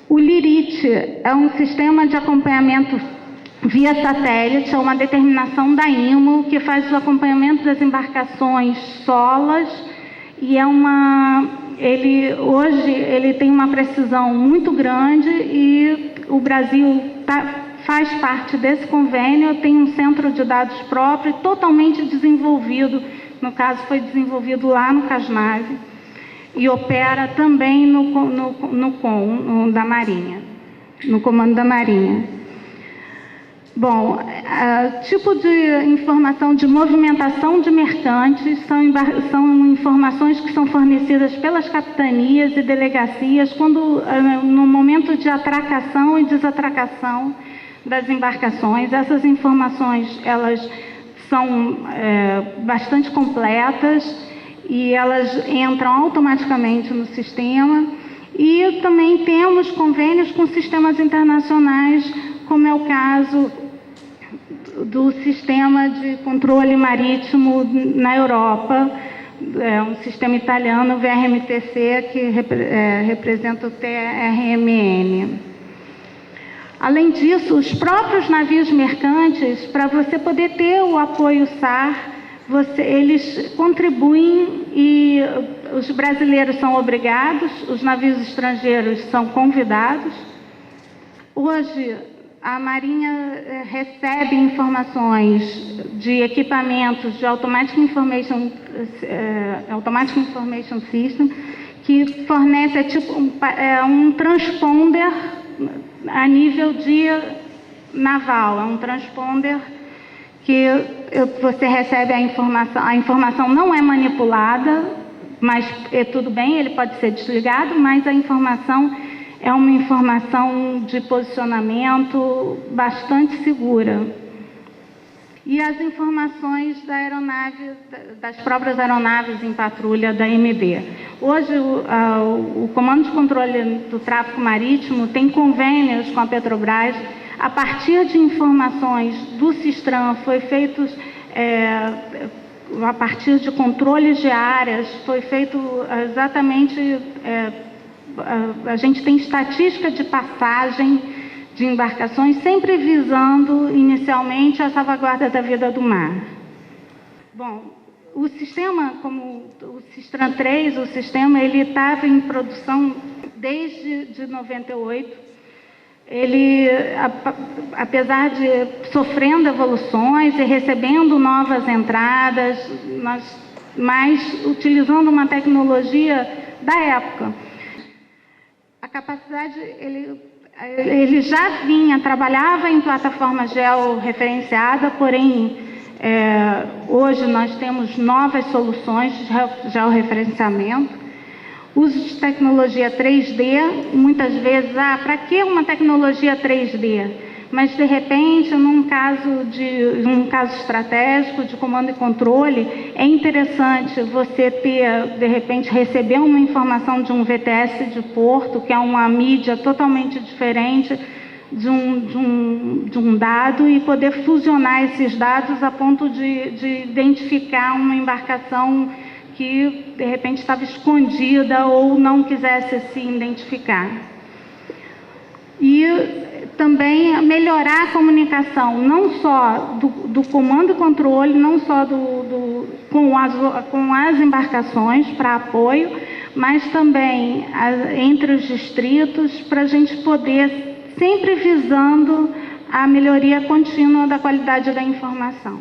[SPEAKER 6] O LIRIT é um sistema de acompanhamento via satélite, é uma determinação da IMO, que faz o acompanhamento das embarcações solas, e hoje ele tem uma precisão muito grande e o Brasil faz parte desse convênio, tem um centro de dados próprio, totalmente desenvolvido, no caso foi desenvolvido lá no CASNAVE, e opera também no da Marinha, no Comando da Marinha. Bom, tipo de informação de movimentação de mercantes são informações que são fornecidas pelas capitanias e delegacias no momento de atracação e desatracação das embarcações. Essas informações, elas são bastante completas e elas entram automaticamente no sistema. E também temos convênios com sistemas internacionais, como é o caso do sistema de controle marítimo na Europa, um sistema italiano, o VRMTC, que representa o TRMN. Além disso, os próprios navios mercantes, para você poder ter o apoio SAR, eles contribuem e os brasileiros são obrigados, os navios estrangeiros são convidados. Hoje, a Marinha recebe informações de equipamentos de Automatic Information System, que fornece um transponder a nível de naval, é um transponder que você recebe a informação não é manipulada, mas tudo bem, ele pode ser desligado, mas a informação é uma informação de posicionamento bastante segura. E as informações das próprias aeronaves em patrulha da MB. Hoje, o Comando de Controle do Tráfego Marítimo tem convênios com a Petrobras. A partir de informações do Sistram, foi feitos, a partir de controles de áreas, foi feito exatamente... a gente tem estatística de passagem de embarcações, sempre visando inicialmente a salvaguarda da vida do mar. Bom, o sistema, como o Sistram 3, ele estava em produção desde 98. Ele, apesar de sofrendo evoluções e recebendo novas entradas, mas utilizando uma tecnologia da época. A capacidade, ele já trabalhava em plataforma georreferenciada, porém, hoje nós temos novas soluções de georreferenciamento. Uso de tecnologia 3D, muitas vezes, para que uma tecnologia 3D? mas de repente, num caso estratégico de comando e controle, é interessante você ter, de repente, receber uma informação de um VTS de porto, que é uma mídia totalmente diferente de um dado, e poder fusionar esses dados a ponto de identificar uma embarcação que, de repente, estava escondida ou não quisesse se identificar. E também melhorar a comunicação, não só do comando e controle, não só com as embarcações para apoio, mas também entre os distritos, para a gente poder sempre visando a melhoria contínua da qualidade da informação.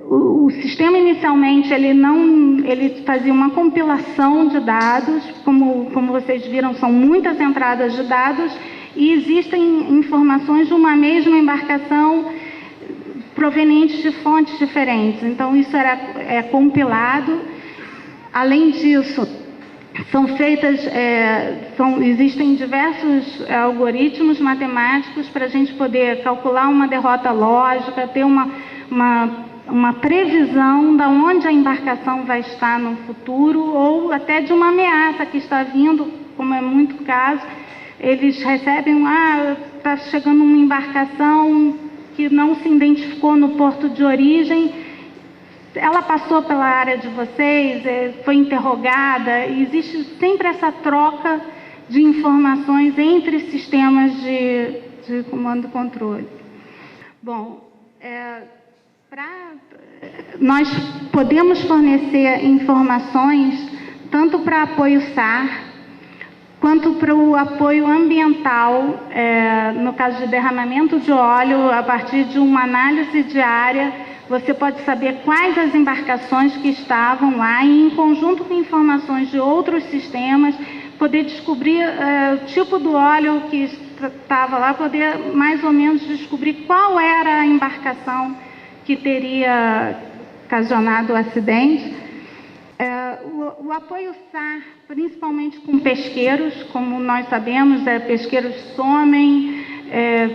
[SPEAKER 6] O sistema inicialmente ele fazia uma compilação de dados, como vocês viram, são muitas entradas de dados, e existem informações de uma mesma embarcação provenientes de fontes diferentes. Então isso é compilado. Além disso, existem diversos algoritmos matemáticos para a gente poder calcular uma derrota lógica, ter uma previsão de onde a embarcação vai estar no futuro, ou até de uma ameaça que está vindo, como é muito caso. Eles recebem, está chegando uma embarcação que não se identificou no porto de origem, ela passou pela área de vocês, foi interrogada, e existe sempre essa troca de informações entre sistemas de comando e controle. Bom, nós podemos fornecer informações tanto para apoio SAR, quanto para o apoio ambiental, no caso de derramamento de óleo, a partir de uma análise diária, você pode saber quais as embarcações que estavam lá e, em conjunto com informações de outros sistemas, poder descobrir o tipo do óleo que estava lá, poder mais ou menos descobrir qual era a embarcação que teria ocasionado o acidente. O apoio SAR, principalmente com pesqueiros, como nós sabemos, pesqueiros somem,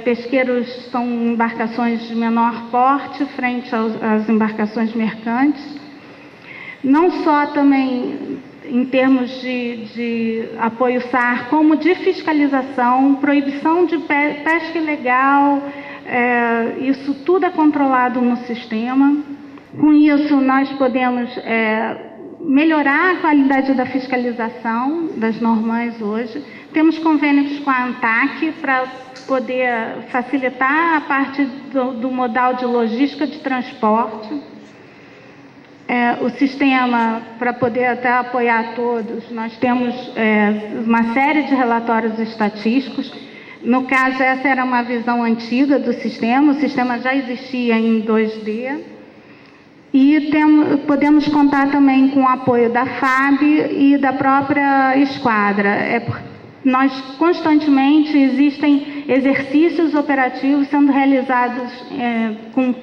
[SPEAKER 6] pesqueiros são embarcações de menor porte frente às embarcações mercantes. Não só também em termos de apoio SAR, como de fiscalização, proibição de pesca ilegal, isso tudo é controlado no sistema. Com isso, nós podemos melhorar a qualidade da fiscalização das normais hoje. Temos convênios com a ANTAC para poder facilitar a parte do modal de logística de transporte. O sistema, para poder até apoiar todos, nós temos uma série de relatórios estatísticos. No caso, essa era uma visão antiga do sistema, o sistema já existia em 2D. E podemos contar também com o apoio da FAB e da própria esquadra. Nós constantemente existem exercícios operativos sendo realizados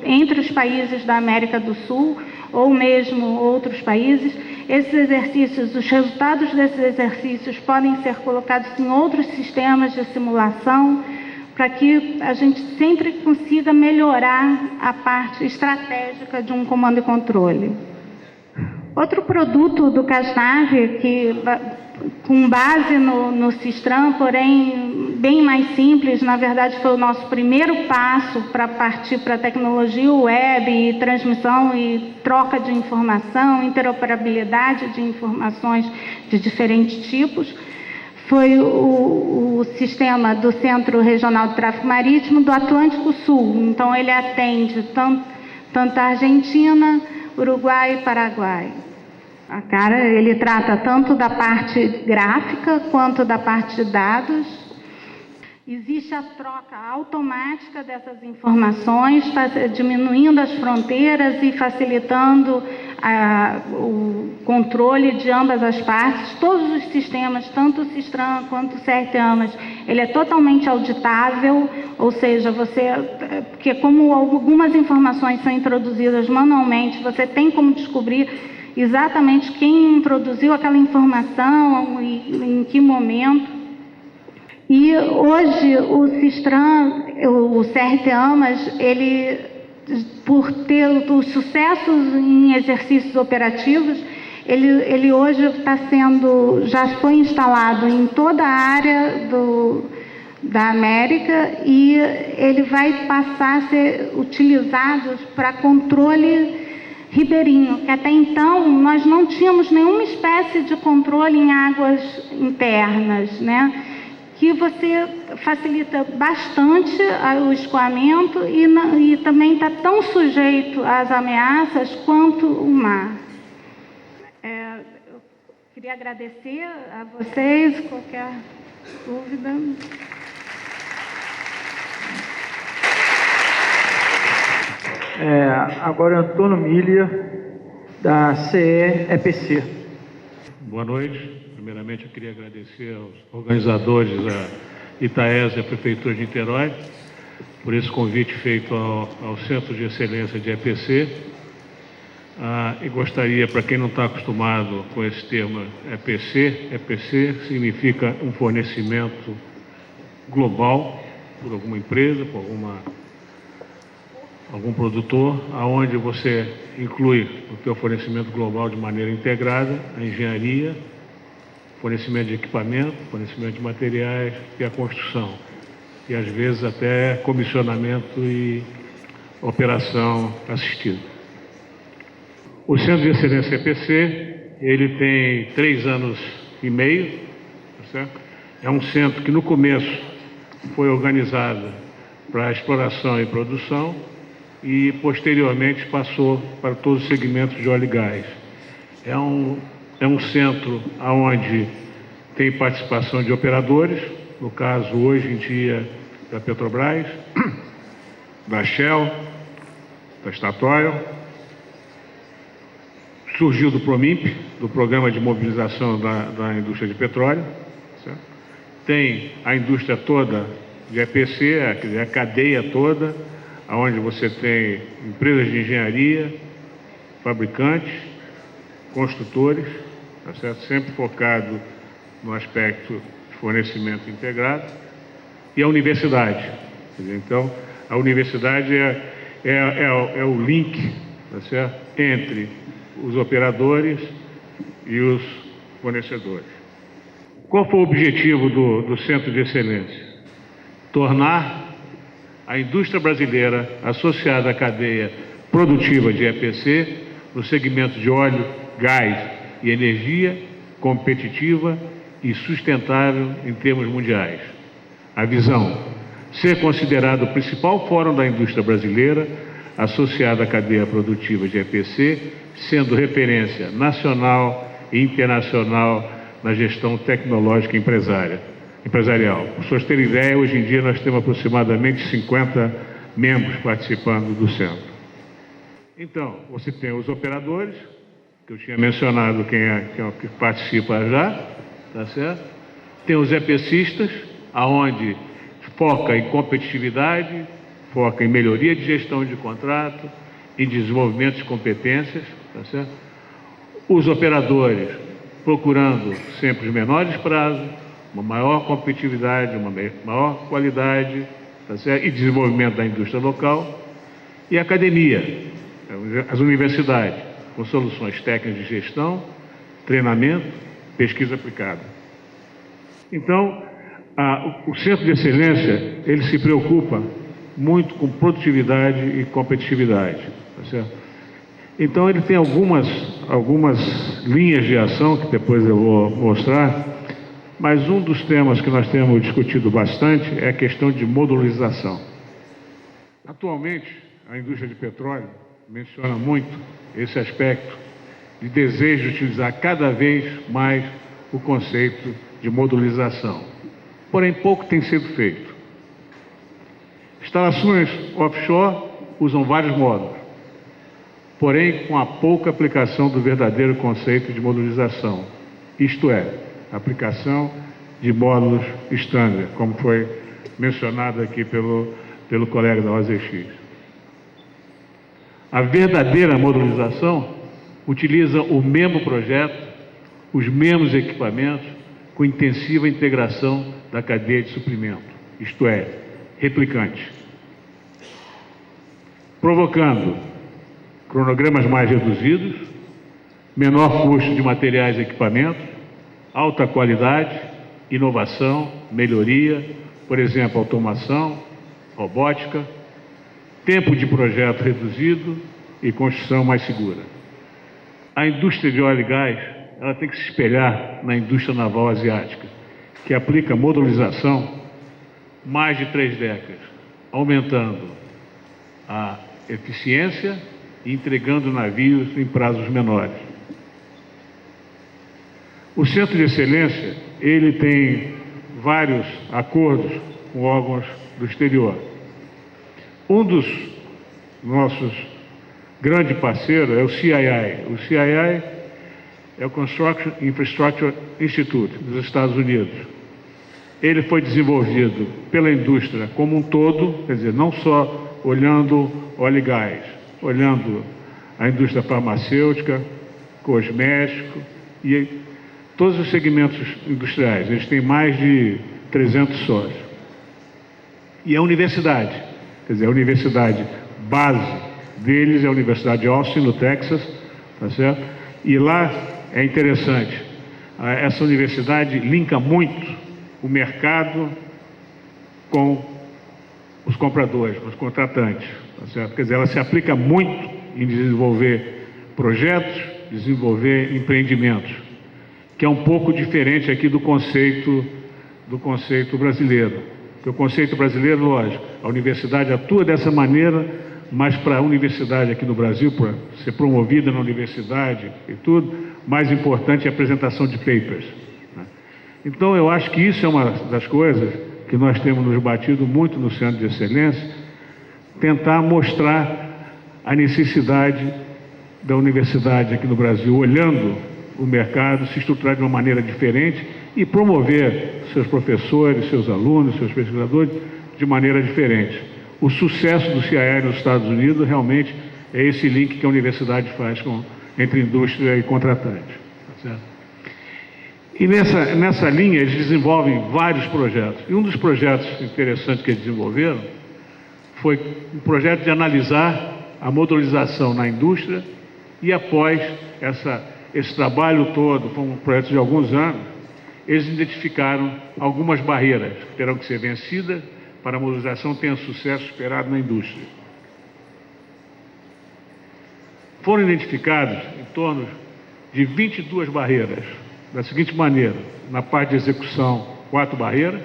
[SPEAKER 6] entre os países da América do Sul ou mesmo outros países. Esses exercícios, os resultados desses exercícios podem ser colocados em outros sistemas de simulação, para que a gente sempre consiga melhorar a parte estratégica de um comando e controle. Outro produto do CASNAV, que com base no Sistram, porém bem mais simples, na verdade foi o nosso primeiro passo para partir para a tecnologia web e transmissão e troca de informação, interoperabilidade de informações de diferentes tipos, foi o sistema do Centro Regional de Tráfego Marítimo do Atlântico Sul. Então, ele atende tanto a Argentina, Uruguai e Paraguai. Ele trata tanto da parte gráfica quanto da parte de dados. Existe a troca automática dessas informações, diminuindo as fronteiras e facilitando o controle de ambas as partes. Todos os sistemas, tanto o Sistram quanto o CRTAMAS, ele é totalmente auditável, ou seja, porque como algumas informações são introduzidas manualmente, você tem como descobrir exatamente quem introduziu aquela informação e em que momento. E hoje o Sistram, o CRT Amas, ele, por ter os sucessos em exercícios operativos, ele hoje já foi instalado em toda a área da América, e ele vai passar a ser utilizado para controle ribeirinho, que até então nós não tínhamos nenhuma espécie de controle em águas internas, né? Que você facilita bastante o escoamento e também está tão sujeito às ameaças quanto o mar. Eu queria agradecer a vocês, qualquer dúvida.
[SPEAKER 2] Agora, Antônio Milha, da CE-EPC.
[SPEAKER 7] Boa noite. Primeiramente, eu queria agradecer aos organizadores, a Itaesa e a Prefeitura de Niterói, por esse convite feito ao Centro de Excelência de EPC. E gostaria, para quem não está acostumado com esse termo EPC significa um fornecimento global por alguma empresa, por algum produtor, aonde você inclui o teu fornecimento global de maneira integrada, a engenharia, fornecimento de equipamento, fornecimento de materiais e a construção. E às vezes até comissionamento e operação assistida. O Centro de Excelência EPC, ele tem 3 anos e meio, tá certo? É um centro que no começo foi organizado para exploração e produção e posteriormente passou para todos os segmentos de óleo e gás. É um centro onde tem participação de operadores, no caso, hoje em dia, da Petrobras, da Shell, da Statoil, surgiu do PROMIMP, do Programa de Mobilização da Indústria de Petróleo, certo? Tem a indústria toda de EPC, a cadeia toda, onde você tem empresas de engenharia, fabricantes, construtores, tá certo? Sempre focado no aspecto de fornecimento integrado, e a universidade. Então, a universidade é o link, tá certo? Entre os operadores e os fornecedores. Qual foi o objetivo do Centro de Excelência? Tornar a indústria brasileira associada à cadeia produtiva de EPC no segmento de óleo, gás e energia competitiva e sustentável em termos mundiais. A visão: ser considerado o principal fórum da indústria brasileira associada à cadeia produtiva de EPC, sendo referência nacional e internacional na gestão tecnológica empresarial. Para vocês terem ideia, hoje em dia nós temos aproximadamente 50 membros participando do centro. Então, você tem os operadores, que eu tinha mencionado quem que participa já, tá certo? Tem os EPCistas, aonde foca em competitividade, foca em melhoria de gestão de contrato, em desenvolvimento de competências, tá certo? Os operadores procurando sempre os menores prazos, uma maior competitividade, uma maior qualidade, tá certo? E desenvolvimento da indústria local. E a academia, as universidades, com soluções técnicas de gestão, treinamento, pesquisa aplicada. Então, o Centro de Excelência, ele se preocupa muito com produtividade e competitividade, tá certo? Então, ele tem algumas linhas de ação, que depois eu vou mostrar, mas um dos temas que nós temos discutido bastante é a questão de modularização. Atualmente, a indústria de petróleo menciona muito esse aspecto de desejo de utilizar cada vez mais o conceito de modularização. Porém, pouco tem sido feito. Instalações offshore usam vários módulos, porém com a pouca aplicação do verdadeiro conceito de modularização, isto é, a aplicação de módulos standard, como foi mencionado aqui pelo colega da OZX. A verdadeira modularização utiliza o mesmo projeto, os mesmos equipamentos, com intensiva integração da cadeia de suprimento, isto é, replicante, provocando cronogramas mais reduzidos, menor custo de materiais e equipamentos, alta qualidade, inovação, melhoria, por exemplo, automação, robótica, tempo de projeto reduzido e construção mais segura. A indústria de óleo e gás, ela tem que se espelhar na indústria naval asiática, que aplica modularização mais de 3 décadas, aumentando a eficiência e entregando navios em prazos menores. O Centro de Excelência, ele tem vários acordos com órgãos do exterior. Um dos nossos grandes parceiros é o CII. O CII é o Construction Infrastructure Institute dos Estados Unidos. Ele foi desenvolvido pela indústria como um todo, quer dizer, não só olhando óleo e gás, olhando a indústria farmacêutica, cosmético e todos os segmentos industriais. Eles têm mais de 300 sócios. E a universidade, quer dizer, a universidade base deles é a Universidade de Austin, no Texas, tá certo? E lá é interessante, essa universidade linka muito o mercado com os compradores, com os contratantes, tá certo? Quer dizer, ela se aplica muito em desenvolver projetos, desenvolver empreendimentos, que é um pouco diferente aqui do conceito brasileiro. Porque o conceito brasileiro, lógico, a universidade atua dessa maneira, mas para a universidade aqui no Brasil, para ser promovida na universidade e tudo, mais importante é a apresentação de papers, né? Então, eu acho que isso é uma das coisas que nós temos nos batido muito no Centro de Excelência, tentar mostrar a necessidade da universidade aqui no Brasil, olhando o mercado, se estruturar de uma maneira diferente e promover seus professores, seus alunos, seus pesquisadores de maneira diferente. O sucesso do CIE nos Estados Unidos realmente é esse link que a universidade faz entre indústria e contratante. Tá certo? E nessa linha eles desenvolvem vários projetos. E um dos projetos interessantes que eles desenvolveram foi um projeto de analisar a modularização na indústria e após esse trabalho todo, foi um projeto de alguns anos, eles identificaram algumas barreiras que terão que ser vencidas para a modularização tenha sucesso esperado na indústria. Foram identificados em torno de 22 barreiras, da seguinte maneira: na parte de execução, 4 barreiras,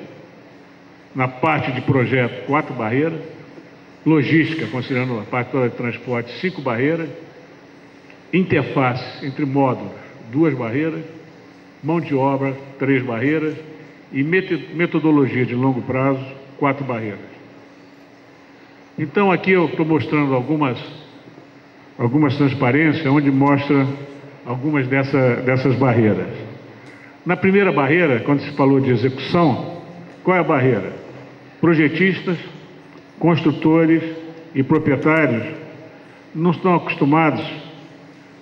[SPEAKER 7] na parte de projeto, 4 barreiras, logística, considerando a parte toda de transporte, 5 barreiras, interface entre módulos, 2 barreiras, mão de obra, 3 barreiras e metodologia de longo prazo, 4 barreiras. Então aqui eu estou mostrando algumas transparências onde mostra algumas dessas barreiras. Na primeira barreira, quando se falou de execução, qual é a barreira? Projetistas, construtores e proprietários não estão acostumados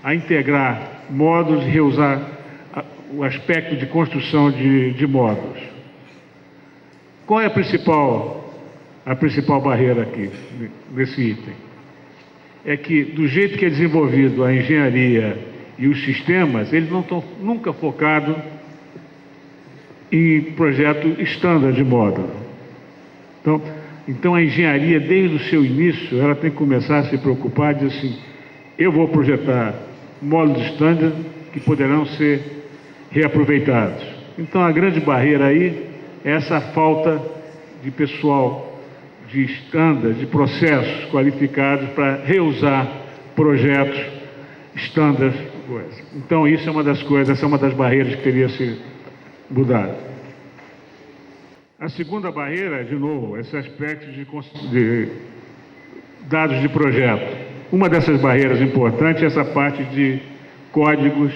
[SPEAKER 7] a integrar módulos e reusar o aspecto de construção de módulos. Qual é a principal barreira aqui, nesse item? É que, do jeito que é desenvolvido a engenharia e os sistemas, eles não estão nunca focados em projeto estándar de módulo. Então, a engenharia, desde o seu início, ela tem que começar a se preocupar de assim, eu vou projetar módulos estándar que poderão ser reaproveitados. Então, a grande barreira aí é essa falta de pessoal de estándar, de processos qualificados para reusar projetos estándar. Então, isso é uma das coisas, essa é uma das barreiras que teria se mudado. A segunda barreira, de novo, esse aspecto de dados de projeto. Uma dessas barreiras importantes é essa parte de códigos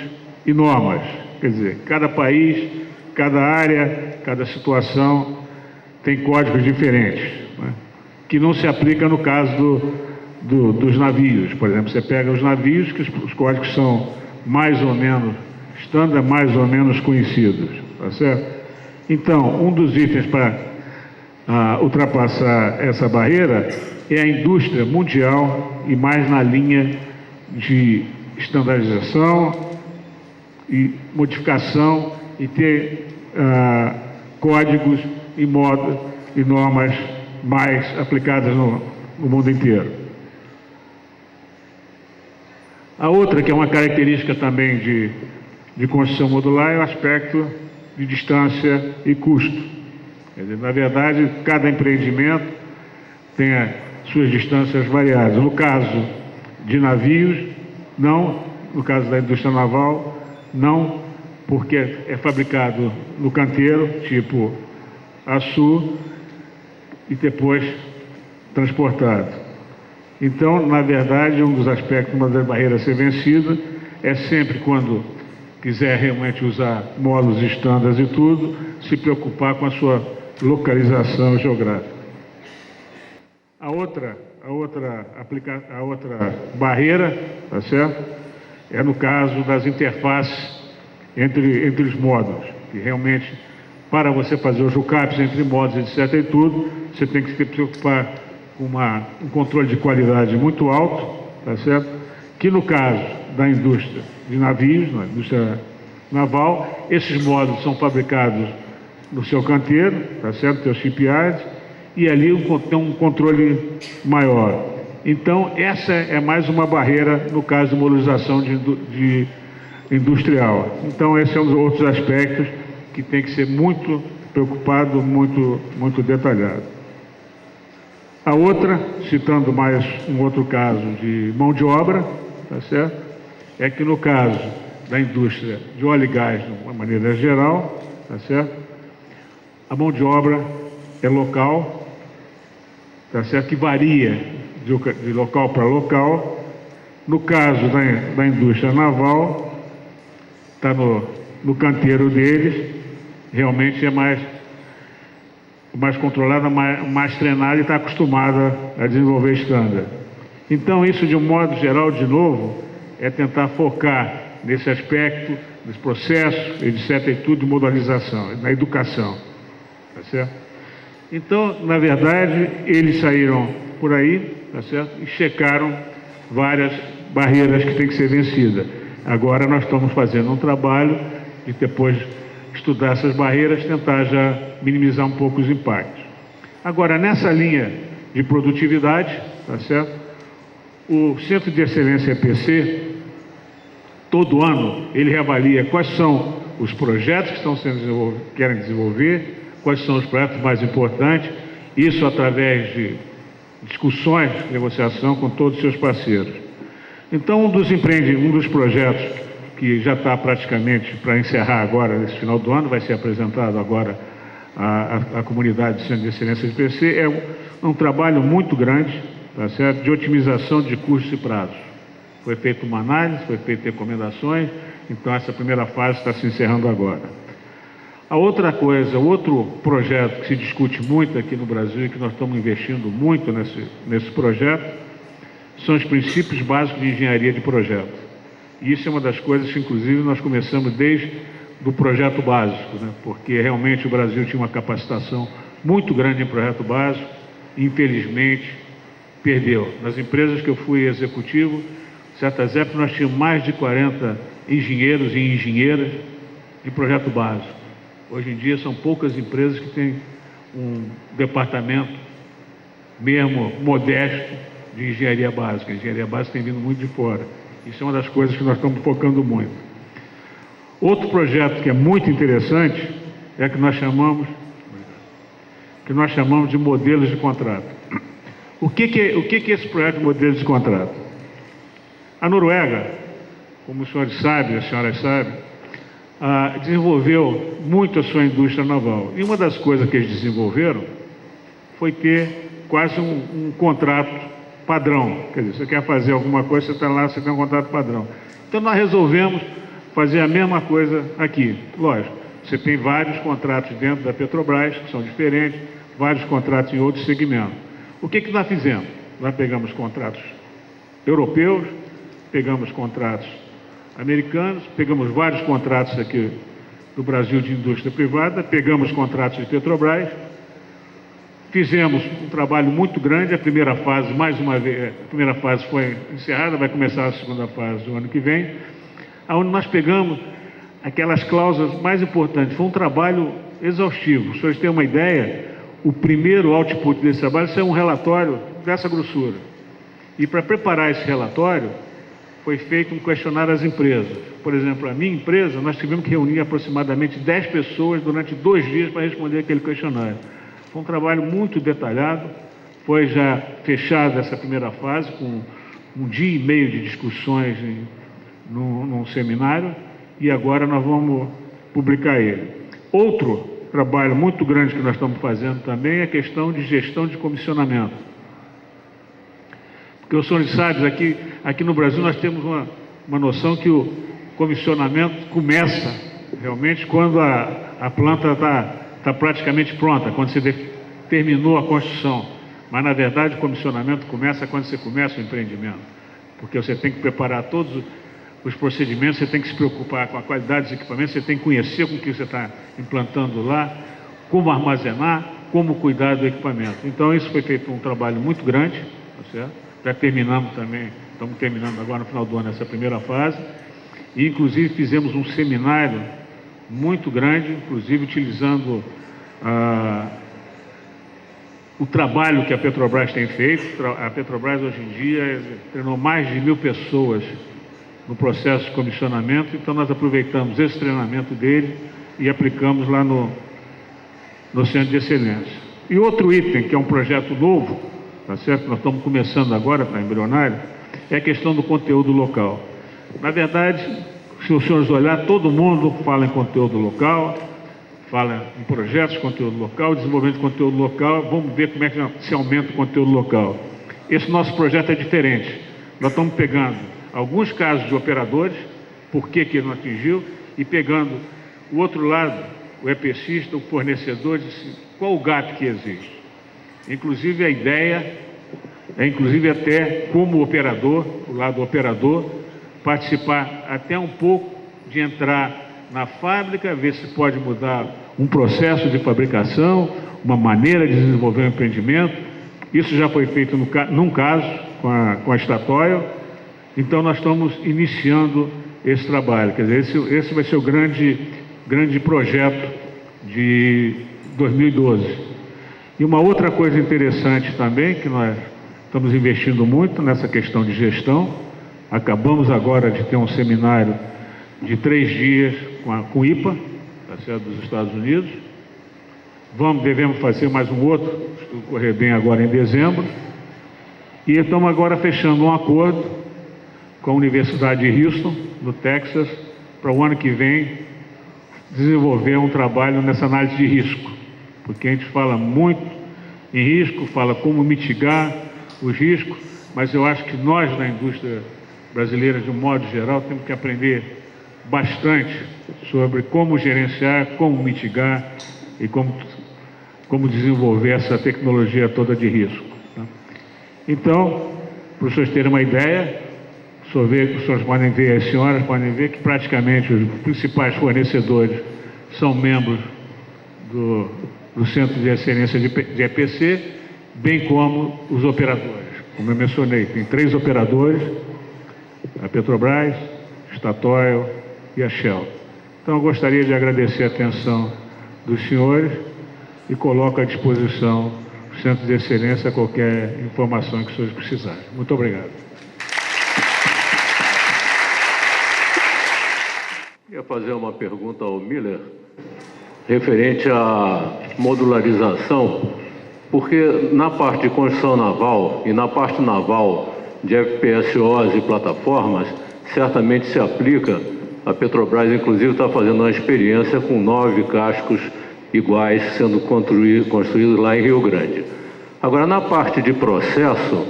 [SPEAKER 7] e normas. Quer dizer, cada país, cada área, cada situação tem códigos diferentes, né? Que não se aplica no caso dos navios. Por exemplo, você pega os navios que os códigos são mais ou menos estándar, mais ou menos conhecidos, tá certo? Então, um dos itens para ultrapassar essa barreira é a indústria mundial e mais na linha de estandarização e modificação e ter códigos e modos e normas mais aplicadas no mundo inteiro. A outra, que é uma característica também de construção modular, é o aspecto de distância e custo. Quer dizer, na verdade, cada empreendimento tem as suas distâncias variadas. No caso de navios, não. No caso da indústria naval, não, porque é fabricado no canteiro, tipo açu, e depois transportado. Então, na verdade, um dos aspectos, uma das barreiras a ser vencida, é sempre quando quiser realmente usar módulos estándares e tudo, se preocupar com a sua localização geográfica. A outra barreira, tá certo? É no caso das interfaces entre os módulos, que realmente, para você fazer os hookups entre módulos, etc. e tudo, você tem que se preocupar com um controle de qualidade muito alto, tá certo? Que no caso da indústria de navios, na indústria naval, esses módulos são fabricados no seu canteiro, tá certo? Seus shipyards, e ali tem um controle maior. Então, essa é mais uma barreira no caso de modulização de industrial. Então, esse é um dos outros aspectos que tem que ser muito preocupado, muito detalhado. A outra, citando mais um outro caso de mão de obra, tá certo? É que no caso da indústria de óleo e gás, de uma maneira geral, tá certo? A mão de obra é local, tá certo? Que varia de local para local. No caso da indústria naval, está no canteiro deles, realmente é mais controlada, mais treinada e está acostumada a desenvolver estándar. Então, isso, de um modo geral, de novo, é tentar focar nesse aspecto, nesse processo, etc. e tudo, de modalização, na educação. Tá certo? Então, na verdade, eles saíram por aí, tá certo? E checaram várias barreiras que têm que ser vencidas. Agora nós estamos fazendo um trabalho de depois estudar essas barreiras, tentar já minimizar um pouco os impactos. Agora, nessa linha de produtividade, tá certo? O Centro de Excelência EPC, todo ano, ele reavalia quais são os projetos que estão sendo querem desenvolver, quais são os projetos mais importantes, isso através de discussões, negociação com todos os seus parceiros. Então, um dos projetos que já está praticamente para encerrar agora, nesse final do ano, vai ser apresentado agora à comunidade do Centro de Excelência de PC, é um trabalho muito grande, tá certo? De otimização de custos e prazos. Foi feita uma análise, foi feita recomendações, então essa primeira fase está se encerrando agora. A outra coisa, outro projeto que se discute muito aqui no Brasil e que nós estamos investindo muito nesse projeto, são os princípios básicos de engenharia de projeto. E isso é uma das coisas que, inclusive, nós começamos desde o projeto básico, né? Porque realmente o Brasil tinha uma capacitação muito grande em projeto básico e, infelizmente, perdeu. Nas empresas que eu fui executivo, certas épocas nós tínhamos mais de 40 engenheiros e engenheiras de projeto básico. Hoje em dia são poucas empresas que têm um departamento mesmo modesto de engenharia básica. A engenharia básica tem vindo muito de fora. Isso é uma das coisas que nós estamos focando muito. Outro projeto que é muito interessante é que nós chamamos de modelos de contrato. O que é esse projeto de modelos de contrato? A Noruega, como os senhores sabem, as senhoras sabem, desenvolveu muito a sua indústria naval. E uma das coisas que eles desenvolveram foi ter quase um contrato padrão. Quer dizer, você quer fazer alguma coisa, você está lá, você tem um contrato padrão. Então nós resolvemos fazer a mesma coisa aqui. Lógico, você tem vários contratos dentro da Petrobras, que são diferentes, vários contratos em outros segmentos. O que nós fizemos? Nós pegamos contratos europeus, pegamos contratos americanos, pegamos vários contratos aqui do Brasil de indústria privada, pegamos contratos de Petrobras, fizemos um trabalho muito grande. A primeira fase, mais uma vez, a primeira fase foi encerrada, vai começar a segunda fase do ano que vem, onde nós pegamos aquelas cláusulas mais importantes. Foi um trabalho exaustivo. Para vocês terem uma ideia, o primeiro output desse trabalho é um relatório dessa grossura. E para preparar esse relatório, foi feito um questionário às empresas. Por exemplo, a minha empresa, nós tivemos que reunir aproximadamente 10 pessoas durante 2 dias para responder aquele questionário. Foi um trabalho muito detalhado, foi já fechada essa primeira fase, com 1 dia e meio de discussões num seminário, e agora nós vamos publicar ele. Outro trabalho muito grande que nós estamos fazendo também é a questão de gestão de comissionamento. Porque os senhores sabem, aqui no Brasil nós temos uma noção que o comissionamento começa realmente quando a planta está praticamente pronta, quando você terminou a construção. Mas, na verdade, o comissionamento começa quando você começa o empreendimento. Porque você tem que preparar todos os procedimentos, você tem que se preocupar com a qualidade dos equipamentos, você tem que conhecer com o que você está implantando lá, como armazenar, como cuidar do equipamento. Então, isso foi feito um trabalho muito grande, tá certo? Já terminamos também, estamos terminando agora no final do ano essa primeira fase, e inclusive fizemos um seminário muito grande, inclusive utilizando o trabalho que a Petrobras tem feito. A Petrobras hoje em dia treinou mais de 1.000 pessoas no processo de comissionamento, então nós aproveitamos esse treinamento dele e aplicamos lá no Centro de Excelência. E outro item, que é um projeto novo, tá certo? Nós estamos começando agora, está embrionário, é a questão do conteúdo local. Na verdade, se os senhores olharem, todo mundo fala em conteúdo local, fala em projetos de conteúdo local, desenvolvimento de conteúdo local. Vamos ver como é que se aumenta o conteúdo local. Esse nosso projeto é diferente. Nós estamos pegando alguns casos de operadores, por que ele não atingiu, e pegando o outro lado, o EPCista, o fornecedor, qual o gap que existe. Inclusive a ideia é, inclusive até como operador, o lado operador, participar até um pouco de entrar na fábrica, ver se pode mudar um processo de fabricação, uma maneira de desenvolver um empreendimento. Isso já foi feito num caso com a Statoil. Então nós estamos iniciando esse trabalho. Quer dizer, esse vai ser o grande projeto de 2012. E uma outra coisa interessante também, que nós estamos investindo muito nessa questão de gestão. Acabamos agora de ter um seminário de 3 dias com o IPA, tá certo, dos Estados Unidos. Devemos fazer mais um outro, se tudo correr bem, agora em dezembro. E estamos agora fechando um acordo com a Universidade de Houston, no Texas, para o ano que vem desenvolver um trabalho nessa análise de risco. Porque a gente fala muito em risco, fala como mitigar os riscos, mas eu acho que nós, na indústria brasileira, de um modo geral, temos que aprender bastante sobre como gerenciar, como mitigar e como desenvolver essa tecnologia toda de risco. Tá? Então, para os senhores terem uma ideia, os senhores podem ver, as senhoras podem ver que praticamente os principais fornecedores são membros do Centro de Excelência de EPC, bem como os operadores. Como eu mencionei, tem 3 operadores, a Petrobras, Statoil e a Shell. Então, eu gostaria de agradecer a atenção dos senhores e coloco à disposição do Centro de Excelência qualquer informação que os senhores precisarem. Muito obrigado.
[SPEAKER 8] Eu ia fazer uma pergunta ao Miller, referente à modularização, porque na parte de construção naval e na parte naval de FPSOs e plataformas, certamente se aplica. A Petrobras, inclusive, está fazendo uma experiência com 9 cascos iguais sendo construídos lá em Rio Grande. Agora, na parte de processo,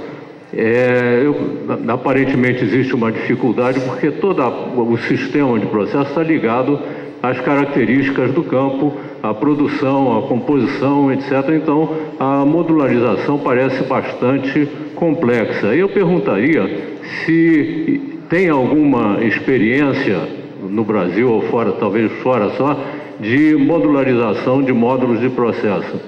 [SPEAKER 8] aparentemente existe uma dificuldade, porque todo o sistema de processo está ligado às características do campo, à produção, à composição, etc. Então, a modularização parece bastante complexa. Eu perguntaria se tem alguma experiência no Brasil ou fora, talvez fora só, de modularização de módulos de processo?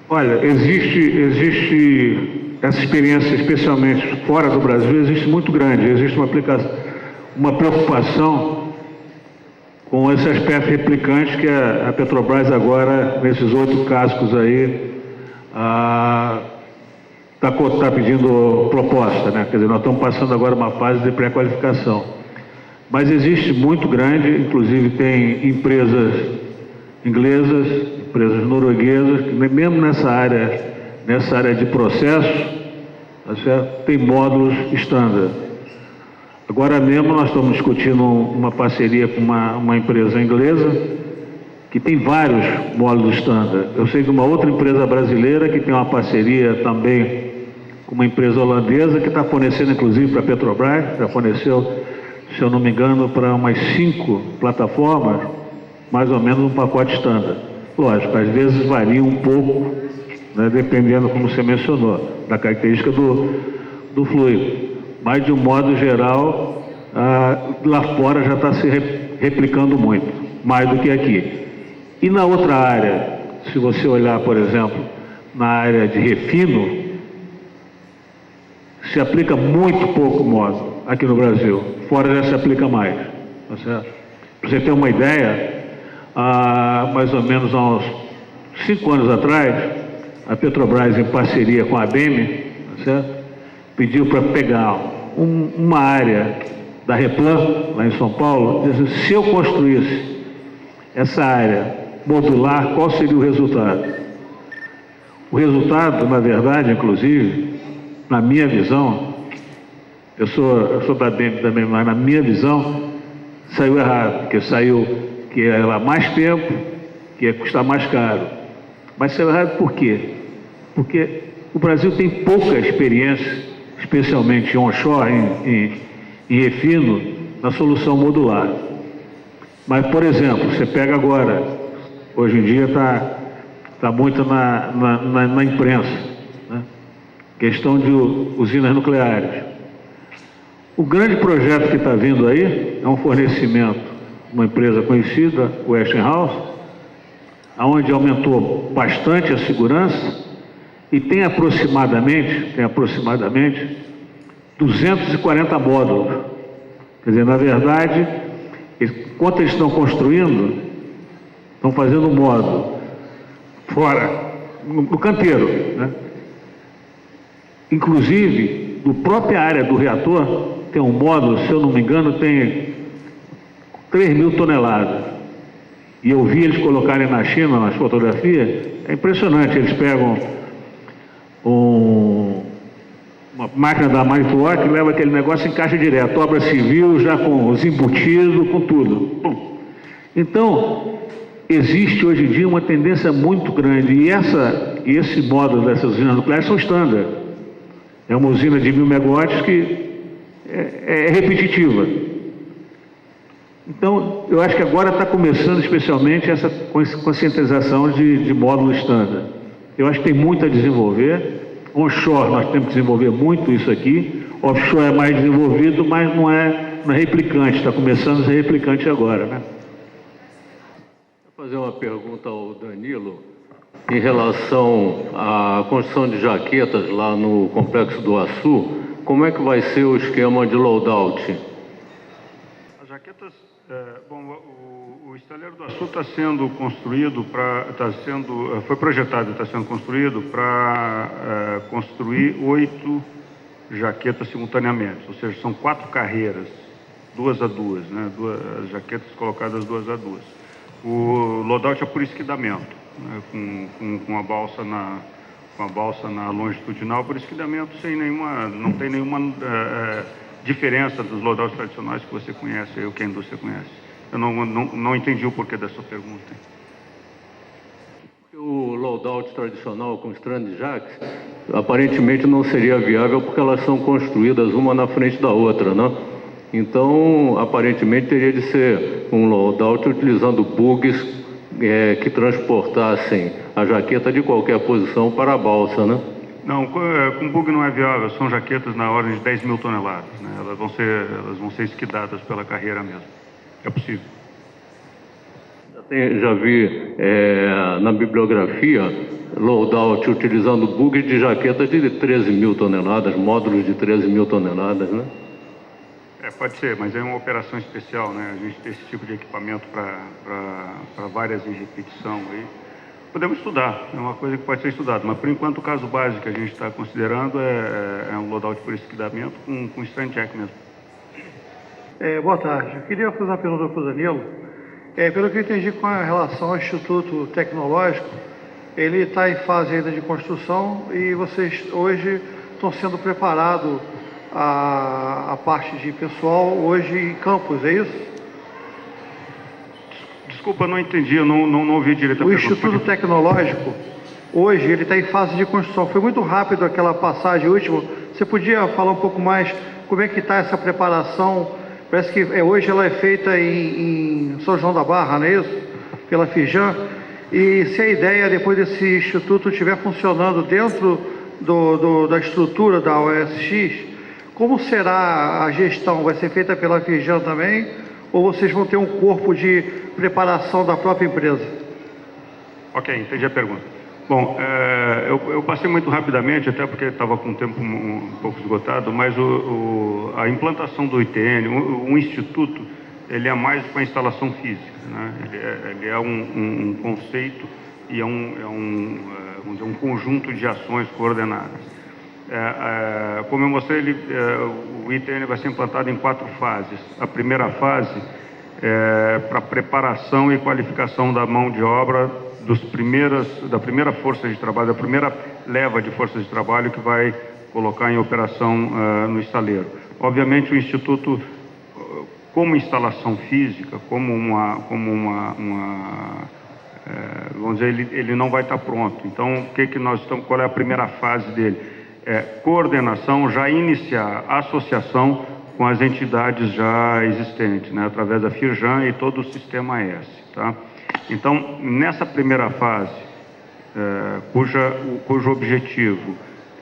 [SPEAKER 7] Olha, existe essa experiência, especialmente fora do Brasil, existe muito grande. Existe uma preocupação com esse aspecto replicante que a Petrobras agora, nesses 8 cascos aí, está pedindo proposta, né? Quer dizer, nós estamos passando agora uma fase de pré-qualificação. Mas existe muito grande, inclusive tem empresas inglesas, empresas norueguesas, que mesmo nessa área de processo, tá certo? Tem módulos standard. Agora mesmo nós estamos discutindo uma parceria com uma empresa inglesa que tem vários módulos standard. Eu sei de uma outra empresa brasileira que tem uma parceria também com uma empresa holandesa que está fornecendo, inclusive, para a Petrobras, já forneceu, se eu não me engano, para umas 5 plataformas, mais ou menos um pacote standard. Lógico, às vezes varia um pouco, né, dependendo, como você mencionou, da característica do fluido. Mas, de um modo geral, lá fora já está se replicando muito, mais do que aqui. E na outra área, se você olhar, por exemplo, na área de refino, se aplica muito pouco módulo aqui no Brasil. Fora já se aplica mais. Tá certo? Para você ter uma ideia, mais ou menos há uns 5 anos atrás, a Petrobras, em parceria com a ABM, tá certo? Pediu para pegar uma área da Replan, lá em São Paulo, dizendo, se eu construísse essa área modular, qual seria o resultado? O resultado, na verdade, inclusive, na minha visão, eu sou da BEM também, mas na minha visão, saiu errado, porque saiu que ia levar mais tempo, que ia custar mais caro. Mas saiu errado por quê? Porque o Brasil tem pouca experiência, especialmente em onshore, em refino, na solução modular. Mas, por exemplo, você pega agora, hoje em dia está muito na imprensa, né? Questão de usinas nucleares. O grande projeto que está vindo aí é um fornecimento de uma empresa conhecida, Westinghouse, onde aumentou bastante a segurança e tem aproximadamente 240 módulos. Quer dizer, na verdade, enquanto eles estão construindo, estão fazendo um módulo fora, no canteiro, né? Inclusive, na própria área do reator, tem um módulo, se eu não me engano, tem 3.000 toneladas. E eu vi eles colocarem na China, nas fotografias, é impressionante, eles pegam uma máquina da Manitowoc que leva aquele negócio e encaixa direto, obra civil, já com os embutidos, com tudo. Então, existe hoje em dia uma tendência muito grande, e esse módulo dessas usinas nucleares são standard. É uma usina de 1.000 megawatts que é repetitiva. Então, eu acho que agora está começando especialmente essa conscientização de módulo standard. Eu acho que tem muito a desenvolver. Onshore nós temos que desenvolver muito isso aqui. Offshore é mais desenvolvido, mas não é replicante. Está começando a ser replicante agora, né?
[SPEAKER 8] Vou fazer uma pergunta ao Danilo em relação à construção de jaquetas lá no Complexo do Açu. Como é que vai ser o esquema de loadout?
[SPEAKER 3] As jaquetas, o estaleiro do Açu está sendo construído foi projetado e está sendo construído para construir 8 jaquetas simultaneamente, ou seja, são 4 carreiras, 2 a 2, né? As jaquetas colocadas 2 a 2. O loadout é por esquidamento, né? com a balsa na longitudinal por esquidamento, não tem nenhuma diferença dos loadouts tradicionais que você conhece, ou que a indústria conhece. Eu não entendi o porquê dessa pergunta.
[SPEAKER 8] O loadout tradicional com strand jacks aparentemente não seria viável porque elas são construídas uma na frente da outra, né? Então, aparentemente teria de ser um loadout utilizando bugs que transportassem a jaqueta de qualquer posição para a balsa, né?
[SPEAKER 3] Não, com bug não é viável, são jaquetas na ordem de 10 mil toneladas, né? Elas vão ser esquidadas pela carreira mesmo. É possível.
[SPEAKER 8] Já vi na bibliografia loadout utilizando bug de jaquetas de 13 mil toneladas, módulos de 13 mil toneladas, né?
[SPEAKER 3] Pode ser, mas é uma operação especial, né? A gente tem esse tipo de equipamento para várias em repetição aí. Podemos estudar, é uma coisa que pode ser estudada, mas por enquanto o caso básico que a gente está considerando é um loadout por esquidamento com stand jack mesmo.
[SPEAKER 9] Boa tarde. Eu queria fazer uma pergunta para o Danilo. Pelo que eu entendi com relação ao Instituto Tecnológico, ele está em fase ainda de construção e vocês hoje estão sendo preparados a parte de pessoal hoje em campus, é isso?
[SPEAKER 3] Desculpa, não entendi, eu não ouvi direito a pergunta.
[SPEAKER 9] O Instituto Tecnológico, hoje, ele está em fase de construção. Foi muito rápido aquela passagem última. Você podia falar um pouco mais como é que está essa preparação? Parece que hoje ela é feita em São João da Barra, não é isso? Pela Firjan. E se a ideia, depois desse instituto estiver funcionando dentro da estrutura da OSX, como será a gestão? Vai ser feita pela Firjan também? Ou vocês vão ter um corpo de preparação da própria empresa?
[SPEAKER 3] Ok, entendi a pergunta. Bom, eu passei muito rapidamente, até porque estava com o tempo um pouco esgotado, mas a implantação do ITN, o instituto, ele é mais com a instalação física, né? Ele é um conceito e vamos dizer, um conjunto de ações coordenadas. Como eu mostrei, o ITN vai ser implantado em 4 fases. A primeira fase é para preparação e qualificação da mão de obra da primeira força de trabalho, da primeira leva de forças de trabalho que vai colocar em operação no estaleiro. Obviamente, o Instituto, como instalação física, vamos dizer, ele não vai estar pronto. Então, qual é a primeira fase dele? Coordenação, já iniciar a associação com as entidades já existentes, né, através da Firjan e todo o sistema S. Tá? Então, nessa primeira fase, cujo objetivo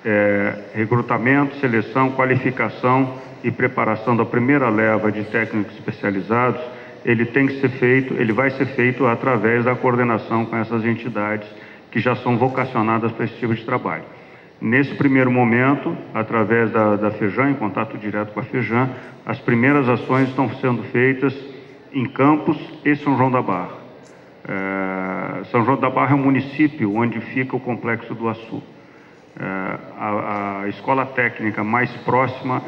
[SPEAKER 3] é recrutamento, seleção, qualificação e preparação da primeira leva de técnicos especializados, ele vai ser feito através da coordenação com essas entidades que já são vocacionadas para esse tipo de trabalho. Nesse primeiro momento, através da Firjan, em contato direto com a Firjan, as primeiras ações estão sendo feitas em Campos e São João da Barra. São João da Barra é um município onde fica o Complexo do Açu. A escola técnica mais próxima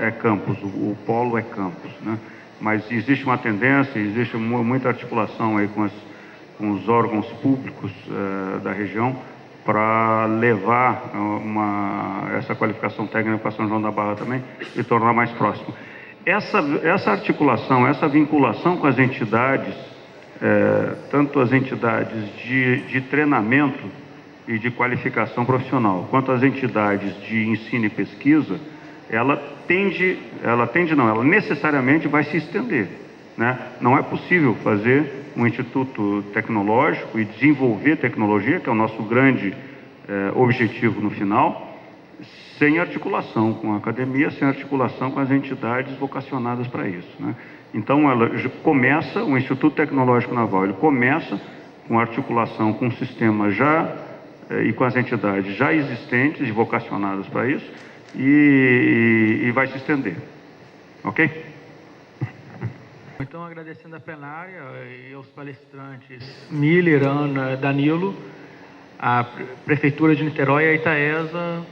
[SPEAKER 3] é Campos, o polo é Campos, né? Mas existe uma tendência, existe muita articulação aí com os órgãos públicos da região para levar essa qualificação técnica para São João da Barra também e tornar mais próximo. Essa articulação, essa vinculação com as entidades, tanto as entidades de treinamento e de qualificação profissional, quanto as entidades de ensino e pesquisa, ela necessariamente vai se estender, né? Não é possível fazer um instituto tecnológico e desenvolver tecnologia, que é o nosso grande objetivo no final, sem articulação com a academia, sem articulação com as entidades vocacionadas para isso, né? Então, o Instituto Tecnológico Naval, ele começa com articulação com o sistema e com as entidades já existentes e vocacionadas para isso, e vai se estender. Ok?
[SPEAKER 2] Então, agradecendo a plenária e aos palestrantes Miller, Ana, Danilo, a Prefeitura de Niterói e a Itaesa.